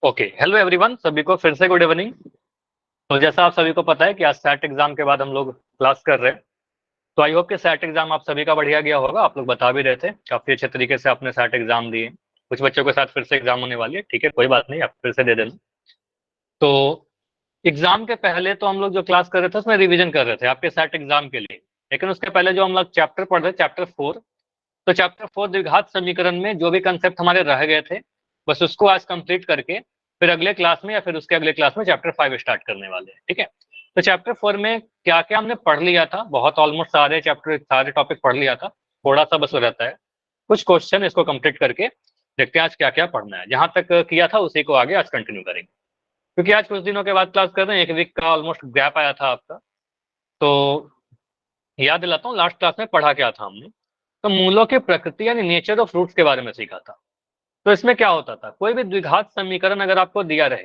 Okay, hello everyone, सभी को फिर से गुड इवनिंग। तो जैसा आप सभी को पता है कि आज सैट एग्जाम के बाद हम लोग क्लास कर रहे हैं। तो आई होप कि सैट एग्जाम आप सभी का बढ़िया गया होगा। आप लोग बता भी रहे थे काफी अच्छे तरीके से आपने सैट एग्जाम दिए। कुछ बच्चों के साथ फिर से एग्जाम होने वाली है, ठीक है, कोई बात नहीं, आप फिर से दे देना। तो एग्जाम के पहले तो हम लोग जो क्लास कर रहे थे उसमें रिविजन कर रहे थे आपके सैट एग्जाम के लिए। लेकिन उसके पहले जो हम लोग चैप्टर पढ़ रहे थे, चैप्टर 4, तो चैप्टर 4 द्विघात समीकरण में जो भी कंसेप्ट हमारे रह गए थे, बस उसको आज कंप्लीट करके फिर अगले क्लास में या फिर उसके अगले क्लास में चैप्टर 5 स्टार्ट करने वाले हैं, ठीक है। तो चैप्टर 4 में क्या क्या हमने पढ़ लिया था, बहुत ऑलमोस्ट सारे चैप्टर सारे टॉपिक पढ़ लिया था, थोड़ा सा बस रहता है कुछ क्वेश्चन, इसको कंप्लीट करके देखते हैं आज क्या क्या पढ़ना है। जहां तक किया था उसी को आगे आज कंटिन्यू करेंगे, क्योंकि आज कुछ दिनों के बाद क्लास कर रहे हैं, एक वीक का ऑलमोस्ट गैप आया था आपका। तो याद दिलाता हूँ लास्ट क्लास में पढ़ा क्या था हमने। तो मूलों की प्रकृति यानी नेचर ऑफ फ्रूट्स के बारे में सीखा था। तो इसमें क्या होता था, कोई भी द्विघात समीकरण अगर आपको दिया रहे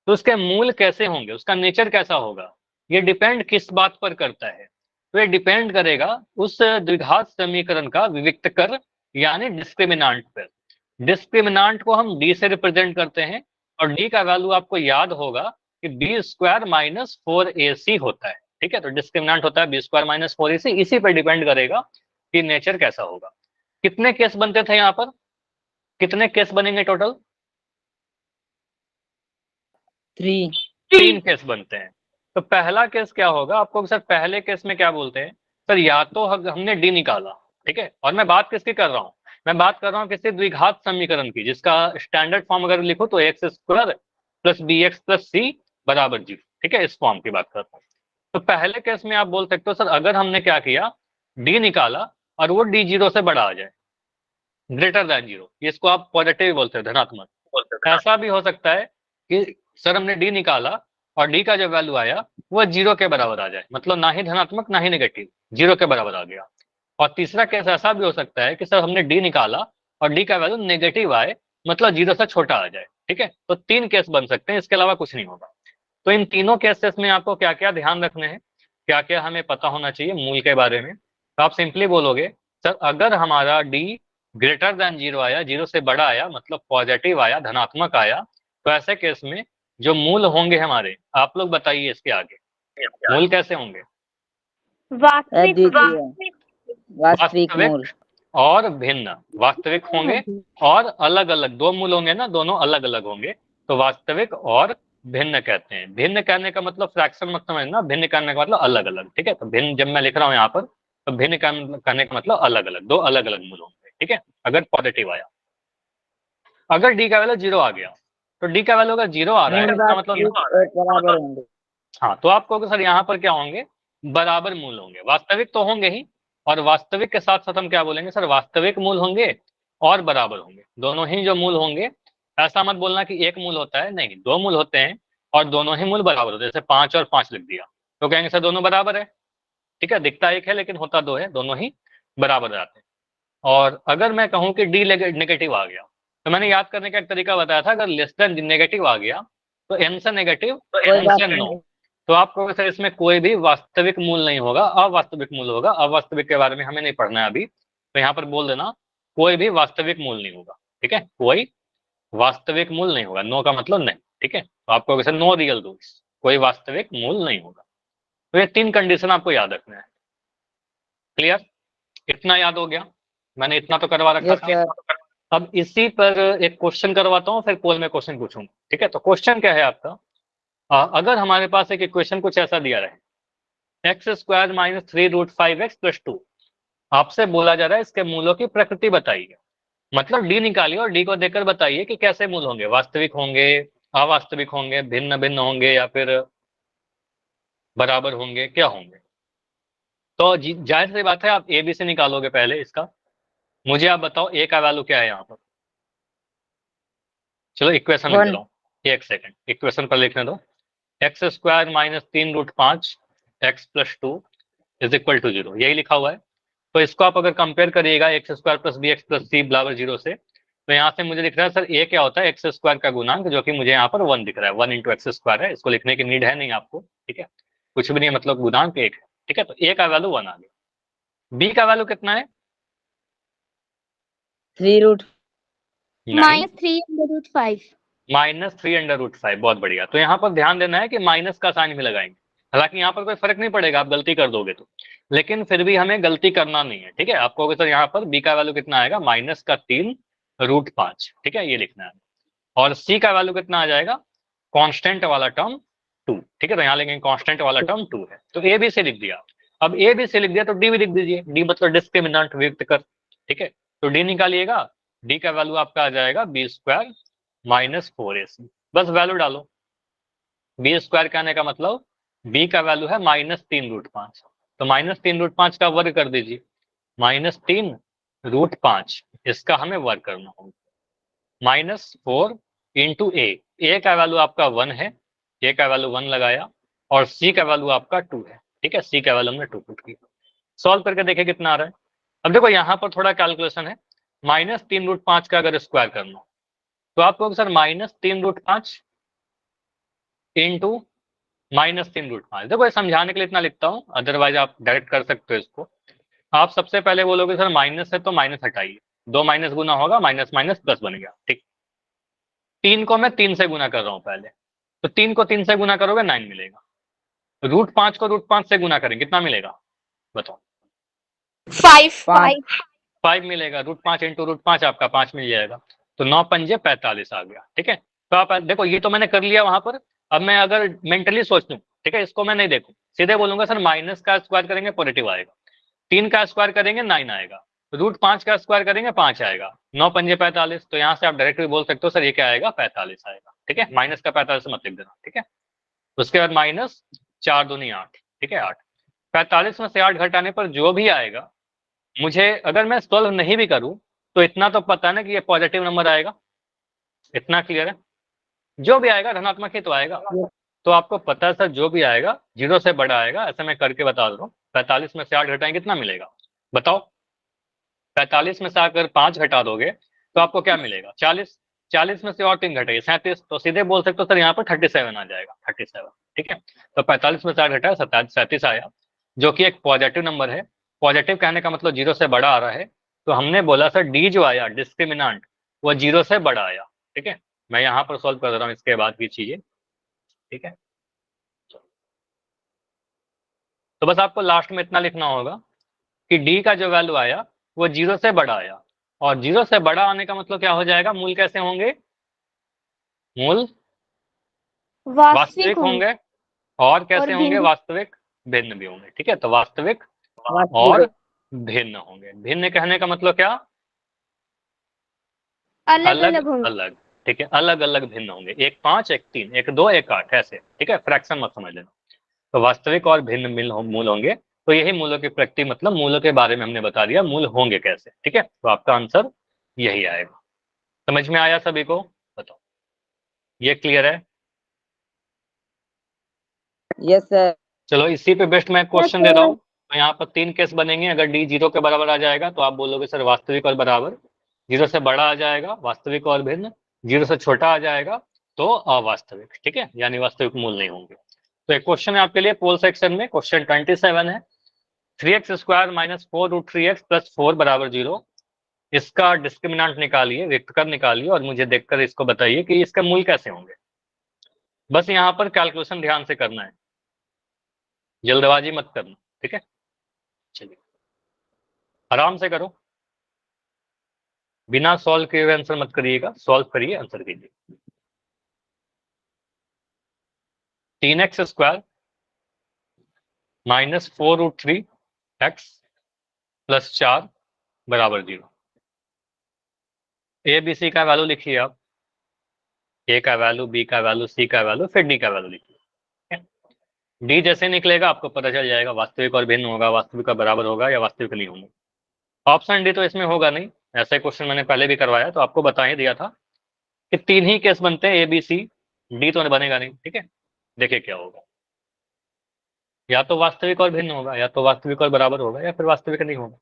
तो उसके मूल कैसे होंगे, उसका नेचर कैसा होगा, ये डिपेंड किस बात पर करता है। तो ये डिपेंड करेगा उस द्विघात समीकरण का विविक्तकर यानी डिस्क्रिमिनांट पर। डिस्क्रिमिनांट को हम डी से रिप्रेजेंट करते हैं और डी का वैल्यू आपको याद होगा कि बी स्क्वायर माइनस 4ac होता है, ठीक है। तो डिस्क्रिमिनांट होता है बी स्क्वायर माइनस 4ac, इसी पर डिपेंड करेगा कि नेचर कैसा होगा। कितने केस बनते थे यहाँ पर, कितने केस बनेंगे टोटल? 3 केस बनते हैं। तो पहला केस क्या होगा आपको सर, पहले केस में क्या बोलते हैं सर, या तो हमने डी निकाला, ठीक है, और मैं बात किसकी कर रहा हूँ, मैं बात कर रहा हूँ किसी द्विघात समीकरण की जिसका स्टैंडर्ड फॉर्म अगर लिखो तो X square plus B X plus C बराबर 0, ठीक है, इस फॉर्म की बात करता हूँ। तो पहले केस में आप बोल सकते हो सर, अगर हमने क्या किया, डी निकाला और वो डी 0 से बड़ा आ जाए, ग्रेटर देन 0, इसको आप पॉजिटिव बोलते हैं, धनात्मक। ऐसा भी हो सकता है कि सर हमने डी निकाला और डी का जो वैल्यू आया वो 0 के बराबर आ जाए, मतलब ना ही धनात्मक ना ही नेगेटिव, 0 के बराबर आ गया। और तीसरा केस ऐसा भी हो सकता है कि सर हमने डी निकाला और डी का वैल्यू नेगेटिव आए, मतलब 0 से छोटा आ जाए, ठीक है। तो 3 केस बन सकते हैं, इसके अलावा कुछ नहीं होगा। तो इन तीनों केसेस में आपको क्या क्या ध्यान रखने हैं, क्या क्या हमें पता होना चाहिए मूल के बारे में। तो आप सिंपली बोलोगे सर, अगर हमारा डी ग्रेटर देन 0 आया, 0 से बड़ा आया, मतलब पॉजिटिव आया, धनात्मक आया, तो ऐसे केस में जो मूल होंगे हमारे, आप लोग बताइए इसके आगे मूल कैसे होंगे? वास्तविक और भिन्न। वास्तविक होंगे और अलग अलग, दो मूल होंगे ना, दोनों अलग अलग होंगे, तो वास्तविक और भिन्न कहते हैं। भिन्न कहने का मतलब फ्रैक्शन मत समझना, भिन्न कहने का मतलब अलग अलग, ठीक है। तो भिन्न जब मैं लिख रहा हूँ यहाँ पर, तो भिन्न कहने का मतलब अलग अलग, दो अलग अलग मूल होंगे, ठीक है, अगर पॉजिटिव आया। अगर डी का वैल्यू 0 आ गया, तो डी का वैल्यू अगर 0 आ रहा है इसका मतलब हाँ, तो आप कहोगे सर यहाँ पर क्या होंगे, बराबर मूल होंगे। वास्तविक तो होंगे ही, और वास्तविक के साथ साथ हम क्या बोलेंगे सर, वास्तविक मूल होंगे और बराबर होंगे, दोनों ही जो मूल होंगे। ऐसा मत बोलना कि एक मूल होता है, नहीं, दो मूल होते हैं और दोनों ही मूल बराबर होते हैं। जैसे 5 और 5 लिख दिया तो कहेंगे सर दोनों बराबर है, ठीक है, दिखता एक है लेकिन होता दो है, दोनों ही बराबर आते हैं। और अगर मैं कहूँ कि डी नेगेटिव आ गया, तो मैंने याद करने का एक तरीका बताया था, अगर लेस देन नेगेटिव आ गया तो एन से नेगेटिव, तो एन से नो। तो आपको सर इसमें कोई भी वास्तविक मूल नहीं होगा, अवास्तविक मूल होगा। अवास्तविक के बारे में हमें नहीं पढ़ना है अभी, तो यहाँ पर बोल देना कोई भी वास्तविक मूल नहीं होगा, ठीक है, कोई वास्तविक मूल नहीं होगा, नो का मतलब नहीं, ठीक है। तो आपको सर नो रियल रूल्स, कोई वास्तविक मूल नहीं होगा। तो ये 3 कंडीशन आपको याद रखना है। क्लियर? इतना याद हो गया, मैंने इतना तो करवा रखा था। अब इसी पर एक क्वेश्चन करवाता हूँ, फिर पोल में क्वेश्चन पूछूंगा, ठीक है। तो क्वेश्चन क्या है आपका, अगर हमारे पास एक इक्वेशन कुछ ऐसा दिया रहे, x square minus 3√5x plus 2, आपसे बोला जा रहा है इसके मूलों की प्रकृति बताइए। मतलब डी निकालिए और डी को देखकर बताइए कि कैसे मूल होंगे, वास्तविक होंगे, अवास्तविक होंगे, भिन्न भिन्न होंगे या फिर बराबर होंगे, क्या होंगे। तो जाहिर सी बात है आप ए बी से निकालोगे पहले इसका। मुझे आप बताओ ए का वैल्यू क्या है यहाँ पर। चलो इक्वेशन लिख रहा हूँ, एक सेकंड इक्वेशन पर लिखने दो। X square minus 3√5 x plus 2 is equal to 0, यही लिखा हुआ है। तो इसको आप अगर कंपेयर करिएगा X square plus B X plus C बराबर 0 से, तो यहाँ से मुझे दिख रहा है सर ए क्या होता है, एक्स स्क्वायर का गुणांक, जो कि मुझे यहाँ पर 1 दिख रहा है, 1 इंटू एक्स स्क्वायर है। इसको लिखने की नीड है नहीं आपको, ठीक है, कुछ भी नहीं, मतलब गुणांक 1 है, ठीक है। तो ए का वैल्यू 1 आ गया। बी का वैल्यू कितना है, 3√5 -3/5। -3/5, बहुत बढ़िया। तो यहाँ पर ध्यान देना है कि माइनस का साइन भी लगाएंगे, हालांकि यहाँ पर कोई फर्क नहीं पड़ेगा, आप गलती कर दोगे तो, लेकिन फिर भी हमें गलती करना नहीं है, ठीक है। आपको कहोगे सर यहाँ पर बी का वैल्यू कितना आएगा, -3/5, ठीक है, ये लिखना है। और सी का वैल्यू कितना आ जाएगा, कांस्टेंट वाला टर्म 2, ठीक है। तो यहाँ लिखेंगे कांस्टेंट वाला टर्म 2 है। तो ए बी सी लिख दिया। अब ए बी सी लिख दिया तो डी भी लिख दीजिए, डी मतलब डिस्क्रिमिनेंट व्यक्त कर, ठीक है। तो डी निकालिएगा, डी का वैल्यू आपका आ जाएगा b² -4ac, बस वैल्यू डालो। b² कहने का मतलब b का वैल्यू है -3/5, तो -3/5 का वर्ग कर दीजिए, -3/5 इसका हमें वर्ग करना होगा। -4 इंटू ए का वैल्यू आपका 1 है, ए का वैल्यू 1 लगाया, और सी का वैल्यू आपका 2 है, ठीक है। सी का वैल्यू हमने 2 पुट किया। सॉल्व करके देखिए कितना आ रहा है। अब देखो यहाँ पर थोड़ा कैलकुलेशन है, -3/5 का अगर स्क्वायर करना तो आपको सर -3/5 इंटू -3/5, देखो ये समझाने के लिए इतना लिखता हूँ, अदरवाइज आप डायरेक्ट कर सकते हो इसको। आप सबसे पहले बोलोगे सर माइनस है तो माइनस हटाइए, 2 माइनस गुना होगा, माइनस माइनस प्लस बन गया, ठीक। 3 को मैं 3 से गुना कर रहा हूँ पहले, तो 3 को 3 से गुना करोगे 9 मिलेगा। √5 को √5 से गुना करें कितना मिलेगा, बताओ। 5 मिलेगा। √5 इंटू √5 आपका 5 मिल जाएगा, तो 9×5 = 45 आ गया, ठीक है। तो आप देखो ये तो मैंने कर लिया वहां पर। अब मैं अगर मेंटली सोच लूं, ठीक है, इसको मैं नहीं देखूं, सीधे बोलूंगा सर माइनस का स्क्वायर करेंगे पॉजिटिव आएगा, 3 का स्क्वायर करेंगे 9 आएगा, √5 का स्क्वायर करेंगे 5 आएगा, 9×5 = 45। तो यहाँ से आप डायरेक्ट भी बोल सकते हो सर ये क्या आएगा, 45 आएगा, ठीक है। माइनस का 45 मत लिख देना, ठीक है। उसके बाद -4×2=8, ठीक है, 8। 45 में से 8 घटाने पर जो भी आएगा, मुझे अगर मैं सॉल्व नहीं भी करूं तो इतना तो पता है ना कि ये पॉजिटिव नंबर आएगा, इतना क्लियर है। जो भी आएगा धनात्मक ही तो आएगा। तो आपको पता है सर जो भी आएगा 0 से बड़ा आएगा, ऐसा मैं करके बता रहा हूँ। 45 में से 8 घटाएं कितना मिलेगा, बताओ। 45 में से अगर 5 घटा दोगे तो आपको क्या मिलेगा, 40। 40 में से और 3 घटाइए 37, तो सीधे बोल सकते हो सर यहाँ पर 37 आ जाएगा, 37, ठीक है। तो 45 में से 8 घटाया 37 आया, जो कि एक पॉजिटिव नंबर है। पॉजिटिव कहने का मतलब 0 से बड़ा आ रहा है, तो हमने बोला सर डी जो आया डिस्क्रिमिनेंट वो 0 से बड़ा आया, ठीक है। मैं यहाँ पर सॉल्व कर रहा हूँ इसके बाद की चीजें, ठीक है। तो बस आपको लास्ट में इतना लिखना होगा कि डी का जो वैल्यू आया वो 0 से बड़ा आया, और 0 से बड़ा आने का मतलब क्या हो जाएगा, मूल कैसे होंगे, मूल वास्तविक होंगे, और कैसे होंगे, वास्तविक भिन्न भी होंगे, ठीक है। तो वास्तविक और भिन्न होंगे। भिन्न कहने का मतलब क्या, अलग अलग अलग होंगे। अलग, ठीक है, अलग अलग भिन्न होंगे, एक 5 एक 3 एक 2 एक 8 ऐसे, ठीक है। फ्रैक्शन मत समझ लेना। तो वास्तविक और भिन्न मूल होंगे। तो यही मूलों की प्रकृति, मतलब मूलों के बारे में हमने बता दिया, मूल होंगे कैसे, ठीक है। तो आपका आंसर यही आएगा। समझ में आया सभी को, बताओ, ये क्लियर है। Yes sir. चलो इसी पे बेस्ट मैं क्वेश्चन दे रहा हूँ। तो यहाँ पर 3 केस बनेंगे। अगर डी 0 के बराबर आ जाएगा तो आप बोलोगे सर वास्तविक और बराबर, 0 से बड़ा आ जाएगा वास्तविक और भिन्न, 0 से छोटा आ जाएगा तो अवास्तविक, ठीक है, यानी वास्तविक मूल नहीं होंगे। तो एक क्वेश्चन है आपके लिए पोल सेक्शन में, क्वेश्चन 27 है, 3x² - 4√3x + 4 = 0। इसका डिस्क्रिमिनेंट निकालिए, व्यक्तकर निकालिए, और मुझे देखकर इसको बताइए कि इसके मूल कैसे होंगे। बस यहाँ पर कैलकुलेशन ध्यान से करना है, जल्दबाजी मत करना, ठीक है। चलिए आराम से करो, बिना सॉल्व किए हुए आंसर मत करिएगा, सॉल्व करिए आंसर कीजिए। 3x² - 4√3x + 4 = 0। A B C का वैल्यू लिखिए आप, ए का वैल्यू, बी का वैल्यू, सी का वैल्यू, फिर डी का वैल्यू लिखिए। डी जैसे निकलेगा आपको पता चल जाएगा वास्तविक और भिन्न होगा, वास्तविक का बराबर होगा, या वास्तविक नहीं होगा। ऑप्शन डी तो इसमें होगा नहीं, ऐसे क्वेश्चन मैंने पहले भी करवाया तो आपको बता ही दिया था कि 3 ही केस बनते हैं, ए बी सी, डी तो बनेगा नहीं, ठीक है। देखिए क्या होगा, या तो वास्तविक और भिन्न होगा, या तो वास्तविक और बराबर होगा, या फिर वास्तविक नहीं होगा।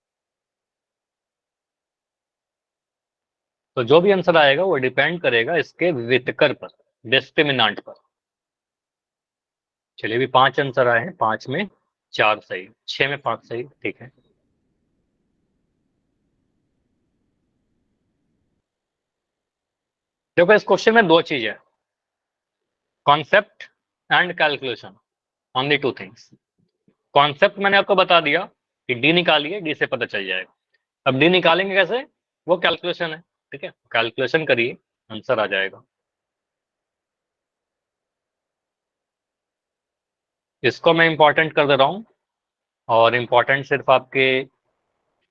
तो जो भी आंसर आएगा वो डिपेंड करेगा इसके व्युत्कर पर, डिस्क्रिमिनेंट पर। चलिए अभी 5 आंसर आए हैं, 5 में 4 सही, 6 में 5 सही, ठीक है। देखो इस क्वेश्चन में दो चीज है, concept and calculation, only two things. Concept मैंने आपको बता दिया कि डी निकालिए, डी से पता चल जाएगा। अब डी निकालेंगे कैसे, वो कैलकुलेशन है, ठीक है, कैलकुलेशन करिए, आंसर आ जाएगा। इसको मैं इंपॉर्टेंट कर दे रहा हूँ, और इंपॉर्टेंट सिर्फ आपके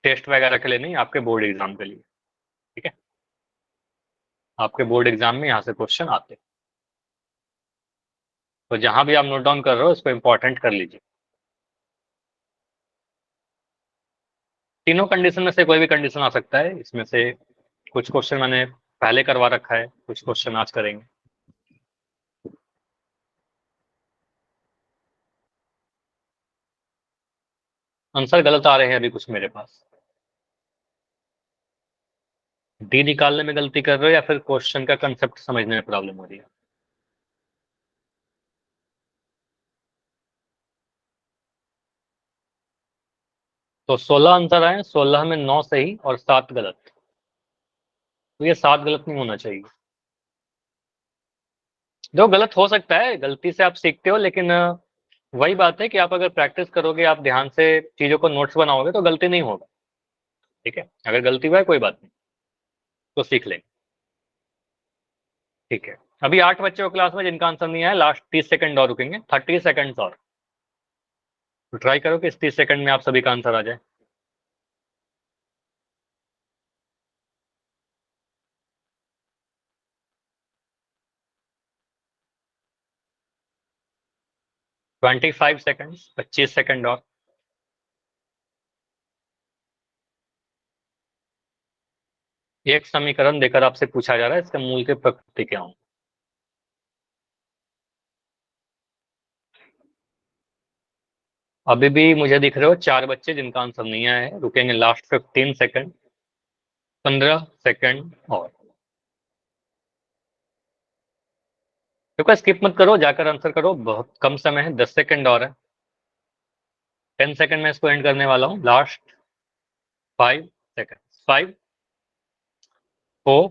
टेस्ट वगैरह के लिए नहीं, आपके बोर्ड एग्जाम के लिए, ठीक है। आपके बोर्ड एग्जाम में यहाँ से क्वेश्चन आते हैं, तो जहां भी आप नोट डाउन कर रहे हो इसको इंपॉर्टेंट कर लीजिए। तीनों कंडीशन में से कोई भी कंडीशन आ सकता है, इसमें से कुछ क्वेश्चन मैंने पहले करवा रखा है, कुछ क्वेश्चन आज करेंगे। आंसर गलत आ रहे हैं अभी कुछ मेरे पास। डी निकालने में गलती कर रहे हो या फिर क्वेश्चन का कंसेप्ट समझने में प्रॉब्लम हो रही है? तो 16 आंसर आए, 16 में 9 सही और 7 गलत, तो ये 7 गलत नहीं होना चाहिए। जो गलत हो सकता है, गलती से आप सीखते हो, लेकिन वही बात है कि आप अगर प्रैक्टिस करोगे, आप ध्यान से चीजों को नोट्स बनाओगे तो गलती नहीं होगा, ठीक है। अगर गलती हुआ है कोई बात नहीं, तो सीख लेंगे, ठीक है। अभी 8 बच्चे हो क्लास में जिनका आंसर नहीं आया, लास्ट 30 सेकंड और रुकेंगे, 30 सेकंड और। तो ट्राई करो कि इस 30 सेकंड में आप सभी का आंसर आ जाए। ट्वेंटी 25 सेकंड, 25 सेकंड और। एक समीकरण देकर आपसे पूछा जा रहा है, इसके मूल की प्रकृति क्या हो। अभी भी मुझे दिख रहे हो 4 बच्चे जिनका आंसर नहीं आया है, रुकेंगे लास्ट 15 सेकंड, 15 सेकंड और। देखो स्किप मत करो, जाकर आंसर करो, बहुत कम समय है, 10 सेकंड और है। 10 सेकंड में इसको एंड करने वाला हूँ, लास्ट 5 सेकंड। 5, 4,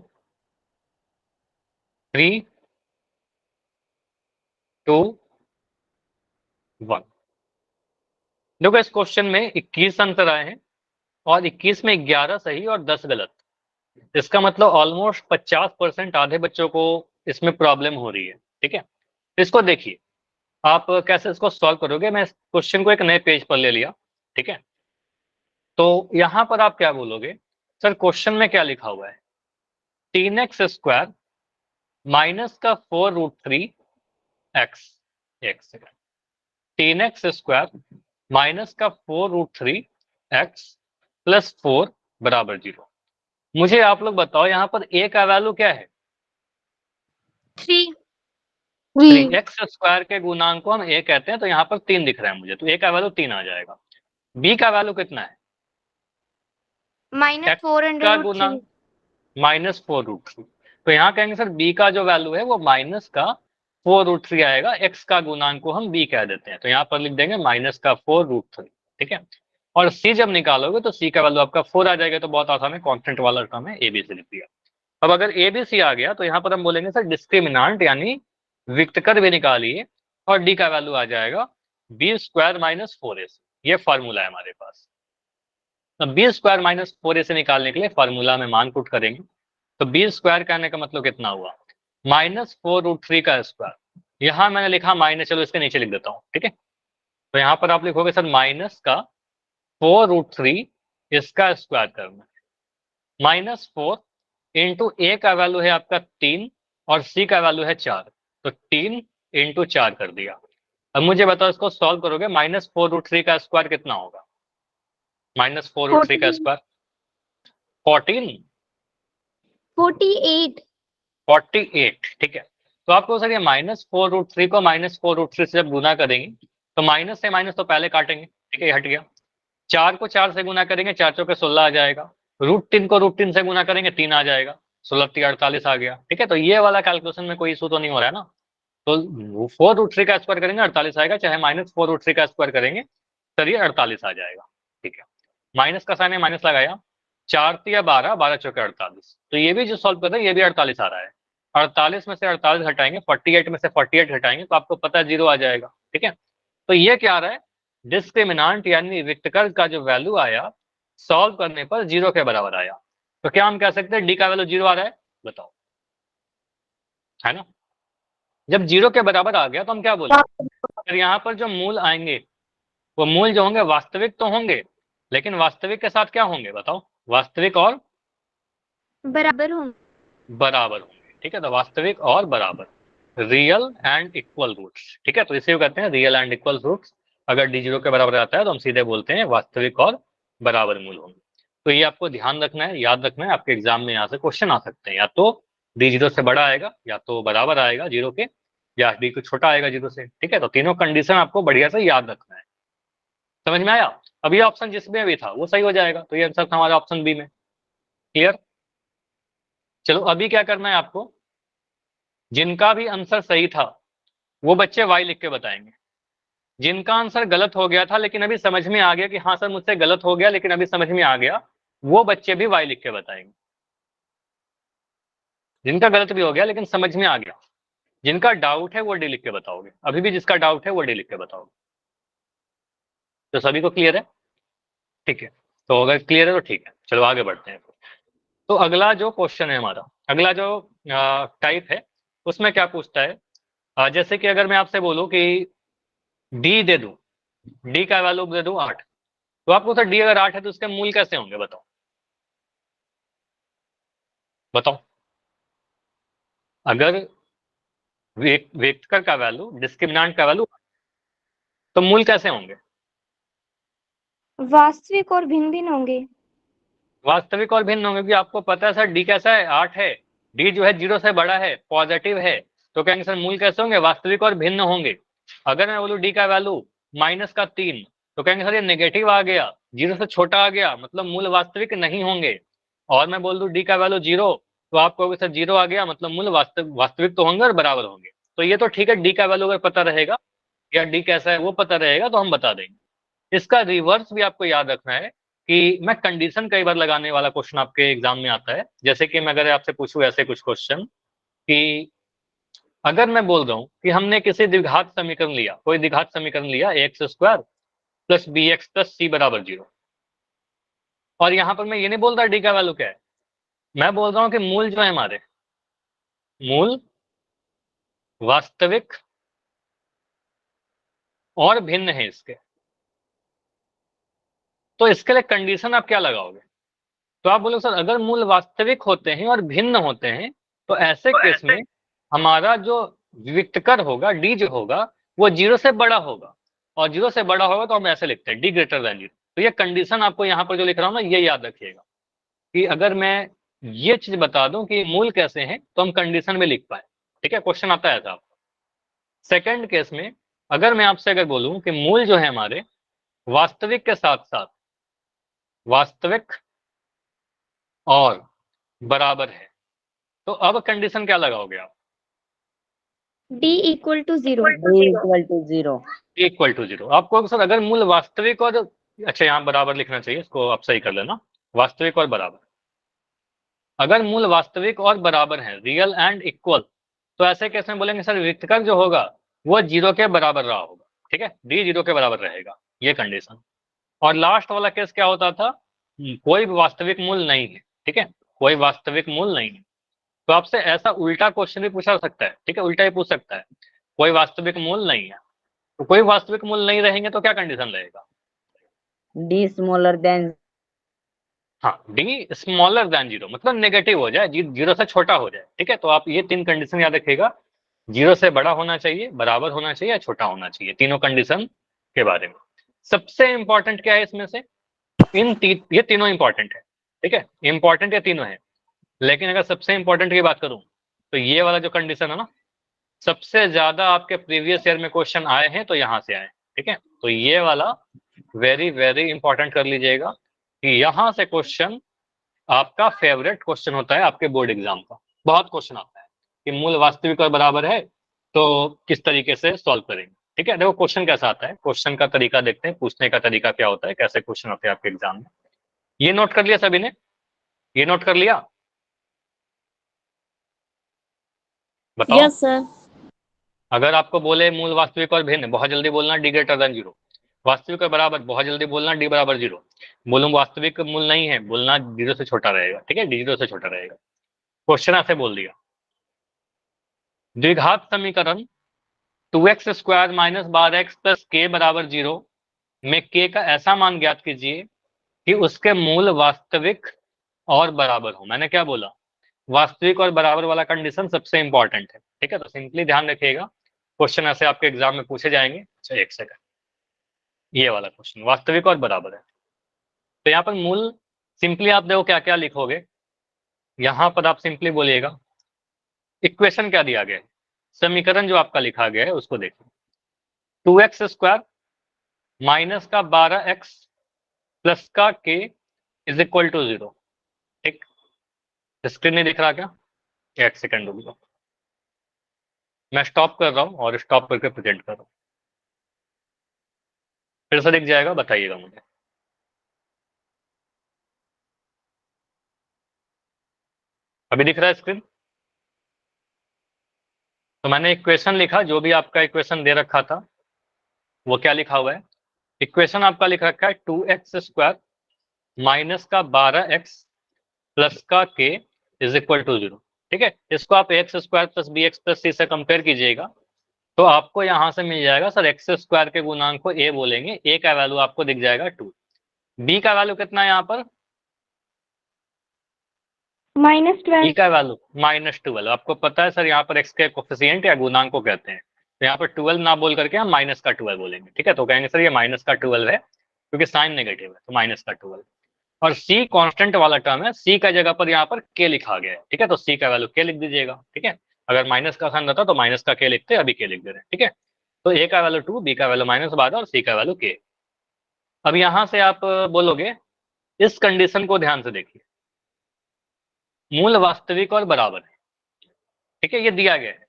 3, 2, 1। देखो इस क्वेश्चन में 21 आंसर आए हैं, और 21 में 11 सही और 10 गलत। इसका मतलब ऑलमोस्ट 50%, आधे बच्चों को इसमें प्रॉब्लम हो रही है, ठीक है। इसको देखिए, आप कैसे इसको सॉल्व करोगे। मैं इस क्वेश्चन को एक नए पेज पर ले लिया, ठीक है। तो यहां पर आप क्या बोलोगे, सर क्वेश्चन में क्या लिखा हुआ है, 3x² माइनस का 4√3 एक्स। एक सेकंड, 3x² माइनस का 4√3 एक्स प्लस 4 बराबर 0। मुझे आप लोग बताओ यहाँ पर a का वैल्यू क्या है? 3। 3। एक्स स्क्वायर के गुणांक को हम a कहते हैं, तो यहाँ पर 3 दिख रहा है मुझे, तो a का वैल्यू 3 आ जाएगा। b का वैल्यू कितना है? -4 का अंडर रूट 3। गुणांक -4√3। तो यहाँ कहेंगे सर b का जो वैल्यू है वो माइनस का 4√3 आएगा, x का गुणांक को हम b कह देते हैं, तो यहाँ पर लिख देंगे माइनस का 4√3, ठीक है। और c जब निकालोगे तो c का वैल्यू आपका 4 आ जाएगा, तो बहुत आसान है, कॉन्स्टेंट वाला टर्म है, a b से लिख दिया। अब अगर ए बी सी आ गया तो यहाँ पर हम बोलेंगे सर डिस्क्रिमिनांट यानी विक्तकर भी निकालिए, और डी का वैल्यू आ जाएगा b² माइनस 4ac। ये फार्मूला है हमारे पास। अब b² माइनस 4ac निकालने के लिए फार्मूला में मान पुट करेंगे, तो b² कहने का मतलब कितना हुआ, -4√3 का स्क्वायर। यहाँ मैंने लिखा माइनस, चलो इसके नीचे लिख देता हूँ, ठीक है। तो यहाँ पर आप लिखोगे सर माइनस का 4√3 इसका स्क्वायर करना, -4 इंटू ए का वैल्यू है आपका 3 और सी का वैल्यू है 4, तो 3 इंटू 4 कर दिया। अब मुझे बताओ इसको सॉल्व करोगे, -4√3 का स्क्वायर कितना होगा, -4√3 का 14 स्क्वायर 14, 48। 48, ठीक है। तो आपको सर ये -4√3 को -4√3 से जब गुना करेंगे, तो माइनस से माइनस तो पहले काटेंगे, ठीक है, ये हट गया। 4 को 4 से गुना करेंगे, 4 चौके 16 आ जाएगा। √3 को √3 से गुना करेंगे, 3 आ जाएगा, 16 48 आ गया, ठीक है। तो ये वाला कैलकुलेशन में कोई इशू तो नहीं हो रहा है ना। तो 4√3 का स्क्वायर करेंगे 48 आएगा, चाहे -4√3 का स्क्वायर करेंगे, सर ये 48 आ जाएगा, ठीक है। माइनस का साइन है, माइनस लगाया, 4 3 12, 12 चौके 48, तो ये भी जो सॉल्व कर रहे हैं ये भी 48 आ रहा है। 48 में से 48 घटाएंगे, 48 में से 48 घटाएंगे तो आपको पता है 0 आ जाएगा। ठीक है, तो ये क्या आ रहा है, डिस्क्रिमिनांट यानी विक्तकर का जो वैल्यू आया सॉल्व करने पर 0 के बराबर आया। तो क्या हम कह सकते हैं डी का वैल्यू 0 आ रहा है, बताओ, है ना। जब 0 के बराबर आ गया तो हम क्या बोले, अगर यहाँ पर जो मूल आएंगे वो मूल जो होंगे वास्तविक तो होंगे, लेकिन वास्तविक के साथ क्या होंगे बताओ, वास्तविक और बराबर होंगे। बराबर होंगे। ठीक है, तो वास्तविक और बराबर, रियल एंड इक्वल रूट्स। ठीक है, तो इसे कहते हैं रियल एंड इक्वल रूट्स। अगर डी 0 के बराबर आता है तो हम सीधे बोलते हैं वास्तविक और बराबर मूल होंगे। तो ये आपको ध्यान रखना है, याद रखना है, आपके एग्जाम में यहाँ से क्वेश्चन आ सकते हैं, या तो डी 0 से बड़ा आएगा, या तो बराबर आएगा 0 के, या डी को छोटा आएगा 0 से। ठीक है, तो तीनों कंडीशन आपको बढ़िया से याद रखना है। समझ में आया, अभी ऑप्शन जिसमें भी था वो सही हो जाएगा, तो ये आंसर था हमारा ऑप्शन बी में। क्लियर, चलो अभी क्या करना है आपको, जिनका भी आंसर सही था वो बच्चे वाई लिख के बताएंगे, जिनका आंसर गलत हो गया था लेकिन अभी समझ में आ गया कि हाँ सर मुझसे गलत हो गया लेकिन अभी समझ में आ गया, वो बच्चे भी वाई लिख के बताएंगे। जिनका गलत भी हो गया लेकिन समझ में आ गया, जिनका डाउट है वो डी लिख के बताओगे, अभी भी जिसका डाउट है वो डी लिख के बताओगे। तो सभी को क्लियर है, ठीक है, तो अगर क्लियर है तो ठीक है, चलो आगे बढ़ते हैं। तो अगला जो क्वेश्चन है हमारा, अगला जो टाइप है उसमें क्या पूछता है, जैसे कि अगर मैं आपसे बोलूं कि डी दे दूं, डी का वैल्यू दे दूं 8, तो आपको सर डी अगर 8 है तो उसके मूल कैसे होंगे बताओ, बताओ। अगर वेक्टर का वैल्यू, डिस्क्रिमिनांट का वैल्यू, तो मूल कैसे होंगे, वास्तविक और भिन्न भिन्न होंगे। वास्तविक और भिन्न होंगे, क्योंकि आपको पता है सर डी कैसा है, 8 है, डी जो है 0 से बड़ा है, पॉजिटिव है, तो कहेंगे सर मूल कैसे होंगे, वास्तविक और भिन्न होंगे। अगर मैं बोलूं डी का वैल्यू -3, तो कहेंगे सर ये नेगेटिव आ गया, 0 से छोटा आ गया, मतलब मूल वास्तविक नहीं होंगे। और मैं बोल दूं डी का वैल्यू 0, तो आप कहोगे सर 0 आ गया मतलब मूल वास्तविक तो होंगे और बराबर होंगे। तो ये तो ठीक है, डी का वैल्यू अगर पता रहेगा या डी कैसा है वो पता रहेगा तो हम बता देंगे। इसका रिवर्स भी आपको याद रखना है कि मैं कंडीशन कई बार लगाने वाला क्वेश्चन आपके एग्जाम में आता है। जैसे कि मैं अगर आपसे पूछूं ऐसे कुछ क्वेश्चन कि अगर मैं बोल रहा हूं कि हमने किसी द्विघात समीकरण लिया, कोई द्विघात समीकरण लिया ax² + bx + c = 0, और यहां पर मैं ये नहीं बोल रहा डी का वैल्यू क्या है, मैं बोल रहा हूं कि मूल जो है हमारे, मूल वास्तविक और भिन्न है इसके, तो इसके लिए कंडीशन आप क्या लगाओगे, तो आप बोलोगे सर अगर मूल वास्तविक होते हैं और भिन्न होते हैं तो ऐसे केस में हमारा जो विविक्तकर होगा डी जो होगा वो 0 से बड़ा होगा, और 0 से बड़ा होगा तो हम ऐसे लिखते हैं डी ग्रेटर देन 0। तो ये कंडीशन आपको यहाँ पर जो लिख रहा हूँ ना ये याद रखिएगा कि अगर मैं ये चीज बता दूं कि मूल कैसे हैं तो हम कंडीशन में लिख पाए। ठीक है, क्वेश्चन आता है ऐसा। सेकंड केस में अगर मैं आपसे अगर बोलूं कि मूल जो है हमारे वास्तविक के साथ साथ वास्तविक और बराबर है, तो अब कंडीशन क्या लगाओगे आप, D = 0। Equal to 0। आपको सर अगर मूल वास्तविक और, अच्छा यहाँ बराबर लिखना चाहिए, इसको आप सही कर लेना, वास्तविक और बराबर, अगर मूल वास्तविक और बराबर है, रियल एंड इक्वल, तो ऐसे केस में बोलेंगे सर विविक्तकर जो होगा वो 0 के बराबर रहा होगा। ठीक है, डी 0 के बराबर रहेगा, ये कंडीशन। और लास्ट वाला केस क्या होता था, कोई भी वास्तविक मूल नहीं है। ठीक है, कोई वास्तविक मूल नहीं है, तो आपसे ऐसा उल्टा क्वेश्चन भी पूछा सकता है। ठीक है, उल्टा ही पूछ सकता है, कोई वास्तविक मूल नहीं है, तो कोई वास्तविक मूल नहीं रहेंगे तो क्या कंडीशन रहेगा, डी स्मॉलर देन, हाँ डी स्मॉलर देन 0 मतलब नेगेटिव हो जाए, 0 से छोटा हो जाए। ठीक है, तो आप ये 3 कंडीशन याद रखिएगा, 0 से बड़ा होना चाहिए, बराबर होना चाहिए या छोटा होना चाहिए, तीनों कंडीशन के बारे में। सबसे इंपॉर्टेंट क्या है इसमें से, ये तीनों इंपॉर्टेंट है। ठीक है, इंपॉर्टेंट ये तीनों है, लेकिन अगर सबसे इंपॉर्टेंट की बात करूं तो ये वाला जो कंडीशन है ना, सबसे ज्यादा आपके प्रीवियस ईयर में क्वेश्चन आए हैं तो यहां से आए। ठीक है, तो ये वाला वेरी वेरी इंपॉर्टेंट कर लीजिएगा कि यहां से क्वेश्चन आपका फेवरेट क्वेश्चन होता है आपके बोर्ड एग्जाम का। बहुत क्वेश्चन आता है कि मूल वास्तविक और बराबर है तो किस तरीके से सॉल्व करेंगे। ठीक है, देखो क्वेश्चन कैसा आता है, क्वेश्चन का तरीका देखते हैं, पूछने का तरीका क्या होता है, कैसे क्वेश्चन होते हैं आपके एग्जाम में। ये नोट कर लिया सभी ने, ये नोट कर लिया। बताओ। Yes sir. अगर आपको बोले मूल वास्तविक और भिन्न, बहुत जल्दी बोलना डी ग्रेटर देन जीरो। वास्तविक और बराबर, बहुत जल्दी बोलना डी बराबर जीरो। बोलूं वास्तविक मूल नहीं है, बोलना जीरो से छोटा रहेगा, ठीक है, डी जीरो से छोटा रहेगा। क्वेश्चन ऐसे बोल दिया, द्विघात समीकरण 2x square minus 12x plus के बराबर जीरो में के का ऐसा मान ज्ञात कीजिए कि उसके मूल वास्तविक और बराबर हो। मैंने क्या बोला, वास्तविक और बराबर वाला कंडीशन सबसे इंपॉर्टेंट है, ठीक है। तो सिंपली ध्यान रखिएगा, क्वेश्चन ऐसे आपके एग्जाम में पूछे जाएंगे। अच्छा एक सेकंड, ये वाला क्वेश्चन वास्तविक और बराबर है, तो यहाँ पर मूल सिंपली आप देखो क्या क्या लिखोगे। यहाँ पर आप सिंपली बोलिएगा इक्वेशन क्या दिया गया है, समीकरण जो आपका लिखा गया है उसको देखो। 2x स्क्वायर माइनस का 12x प्लस का k is equal to zero. ठीक, स्क्रीन नहीं दिख रहा क्या? एक सेकंड रुको, मैं स्टॉप कर रहा हूँ और स्टॉप करके प्रेजेंट कर रहा हूँ, फिर से दिख जाएगा, बताइएगा मुझे। अभी दिख रहा है स्क्रीन? तो मैंने इक्वेशन लिखा, जो भी आपका इक्वेशन दे रखा था वो क्या लिखा हुआ है, इक्वेशन आपका लिख रखा है 2x स्क्वायर माइनस का 12x प्लस का k is equal to zero. ठीक है, इसको आप X square plus B X plus C से कंपेयर कीजिएगा तो आपको यहां से मिल जाएगा सर एक्स स्क्वायर के गुणांक को a बोलेंगे, a का वैल्यू आपको दिख जाएगा 2, b का वैल्यू कितना है यहाँ पर, -12। b का वैल्यू -12। आपको पता है सर यहाँ पर x के कोफिशिएंट या गुणांक को कहते हैं, तो यहाँ पर 12 ना बोल करके हम माइनस का 12 बोलेंगे। ठीक है, तो कहेंगे सर ये माइनस का 12 है क्योंकि साइन नेगेटिव है, तो माइनस का 12। और c कांस्टेंट वाला टर्म है, c का जगह पर यहाँ पर k लिखा गया है। ठीक है, तो c का वैल्यू k लिख दीजिएगा। ठीक है, अगर माइनस का साइन रहता तो माइनस का k लिखते, अभी k लिख दे रहे हैं। ठीक है, तो a का वैल्यू 2, b का वैल्यू -12 और c का वैल्यू k। अब यहां से आप बोलोगे, इस कंडीशन को ध्यान से देखिए, मूल वास्तविक और बराबर है। ठीक है, ये दिया गया है,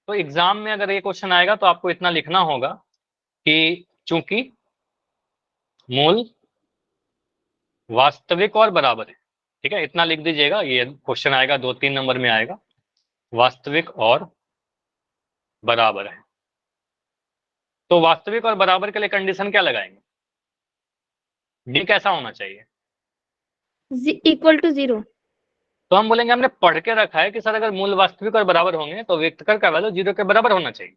तो एग्जाम में अगर ये क्वेश्चन आएगा तो आपको इतना लिखना होगा कि चूंकि मूल वास्तविक और बराबर है, ठीक है, इतना लिख दीजिएगा। ये क्वेश्चन आएगा 2-3 नंबर में आएगा, वास्तविक और बराबर है। तो वास्तविक और बराबर के लिए कंडीशन क्या लगाएंगे, डी कैसा होना चाहिए, = 0। तो हम बोलेंगे हमने पढ़ के रखा है कि सर अगर मूल वास्तविक और बराबर होंगे तो वेक्टर का वैल्यू 0 के बराबर होना चाहिए,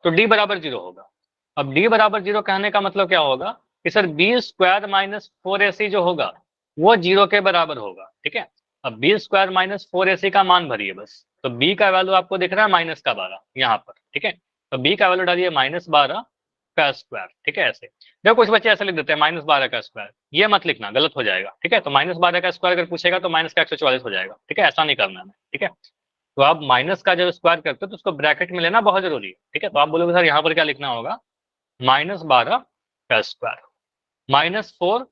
तो डी बराबर 0 होगा। अब डी बराबर 0 कहने का मतलब क्या होगा कि sir B square minus 4ac जो होगा वो 0 के बराबर होगा। ठीक है, अब बी स्क्वायर माइनस 4ac का मान भरिए बस, तो बी का वैल्यू आपको दिख रहा है -12 यहाँ पर। ठीक है, तो बी का वैल्यू डालिए -12 का स्क्वायर। ठीक है, ऐसे देखो कुछ बच्चे ऐसे लिख देते हैं -12 का स्क्वायर, ये मत लिखना, गलत हो जाएगा। ठीक है, तो -12 का स्क्वायर अगर पूछेगा तो माइनस का 144 हो जाएगा। ठीक है, ऐसा नहीं करना है। ठीक है, तो आप माइनस का जब स्क्वायर करते हो तो उसको ब्रैकेट में लेना बहुत जरूरी है। ठीक है, तो आप बोलोगे सर यहाँ पर क्या लिखना होगा, -12 का स्क्वायर -4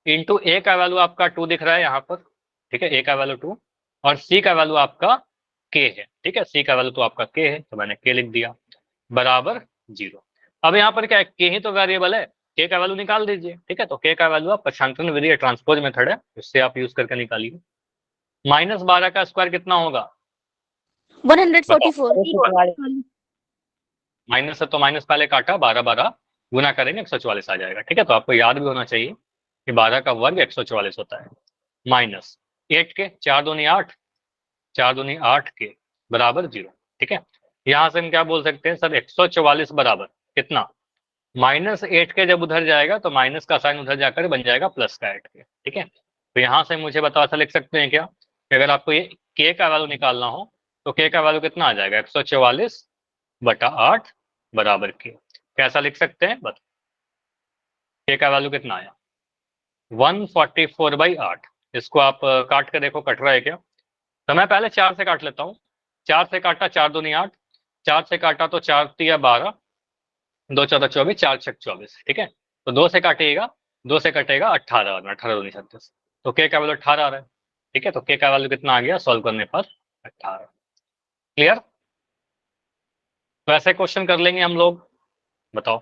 इंटू ए का वैल्यू आपका 2 दिख रहा है यहाँ पर। ठीक है, ए का वैल्यू 2 और सी का वैल्यू आपका के है। ठीक है, सी का वैल्यू तो आपका के है, तो मैंने के लिख दिया, बराबर 0। अब यहाँ पर क्या है, के ही तो वेरिएबल है, के का वैल्यू निकाल दीजिए। ठीक है, तो के का वैल्यू आप पक्षांतरण विधि या ट्रांसपोज मेथड है, इससे आप यूज करके निकालिए। -12 का स्क्वायर कितना होगा, 144। माइनस है तो माइनस पहले काटा, 12 गुना करेंगे 144 आ जाएगा। ठीक है, तो आपको याद भी होना चाहिए कि 12 का वर्ग 144 होता है, माइनस 8 के 4 दूनी 8, 4 दूनी 8 के बराबर 0। ठीक है, यहां से हम क्या बोल सकते हैं सर, 144 बराबर कितना, -8 के जब उधर जाएगा तो माइनस का साइन उधर जाकर बन जाएगा प्लस का 8 के। ठीक है, तो यहां से मुझे बताओ, ऐसा लिख सकते हैं क्या कि अगर आपको ये के का वैल्यू निकालना हो तो के का वैल्यू कितना आ जाएगा, 144/8 बराबर के। कैसा लिख सकते हैं बता, के का वैल्यू कितना आया, 144/8। इसको आप काट के देखो कट रहा है क्या, तो मैं पहले 4 से काट लेता हूँ। 4 से काटा 4 दूनी 8, 4 से काटा तो 4 तिया 12, 2 14 24, 4 6 24। ठीक है, तो 2 से काटिएगा, 2 से कटेगा 18 और 18 दूनी 36, तो के का वैल्यू 18 आ रहा है। ठीक है, तो के का वैल्यू कितना आ गया सॉल्व करने पर 18। क्लियर, तो ऐसे क्वेश्चन कर लेंगे हम लोग, बताओ।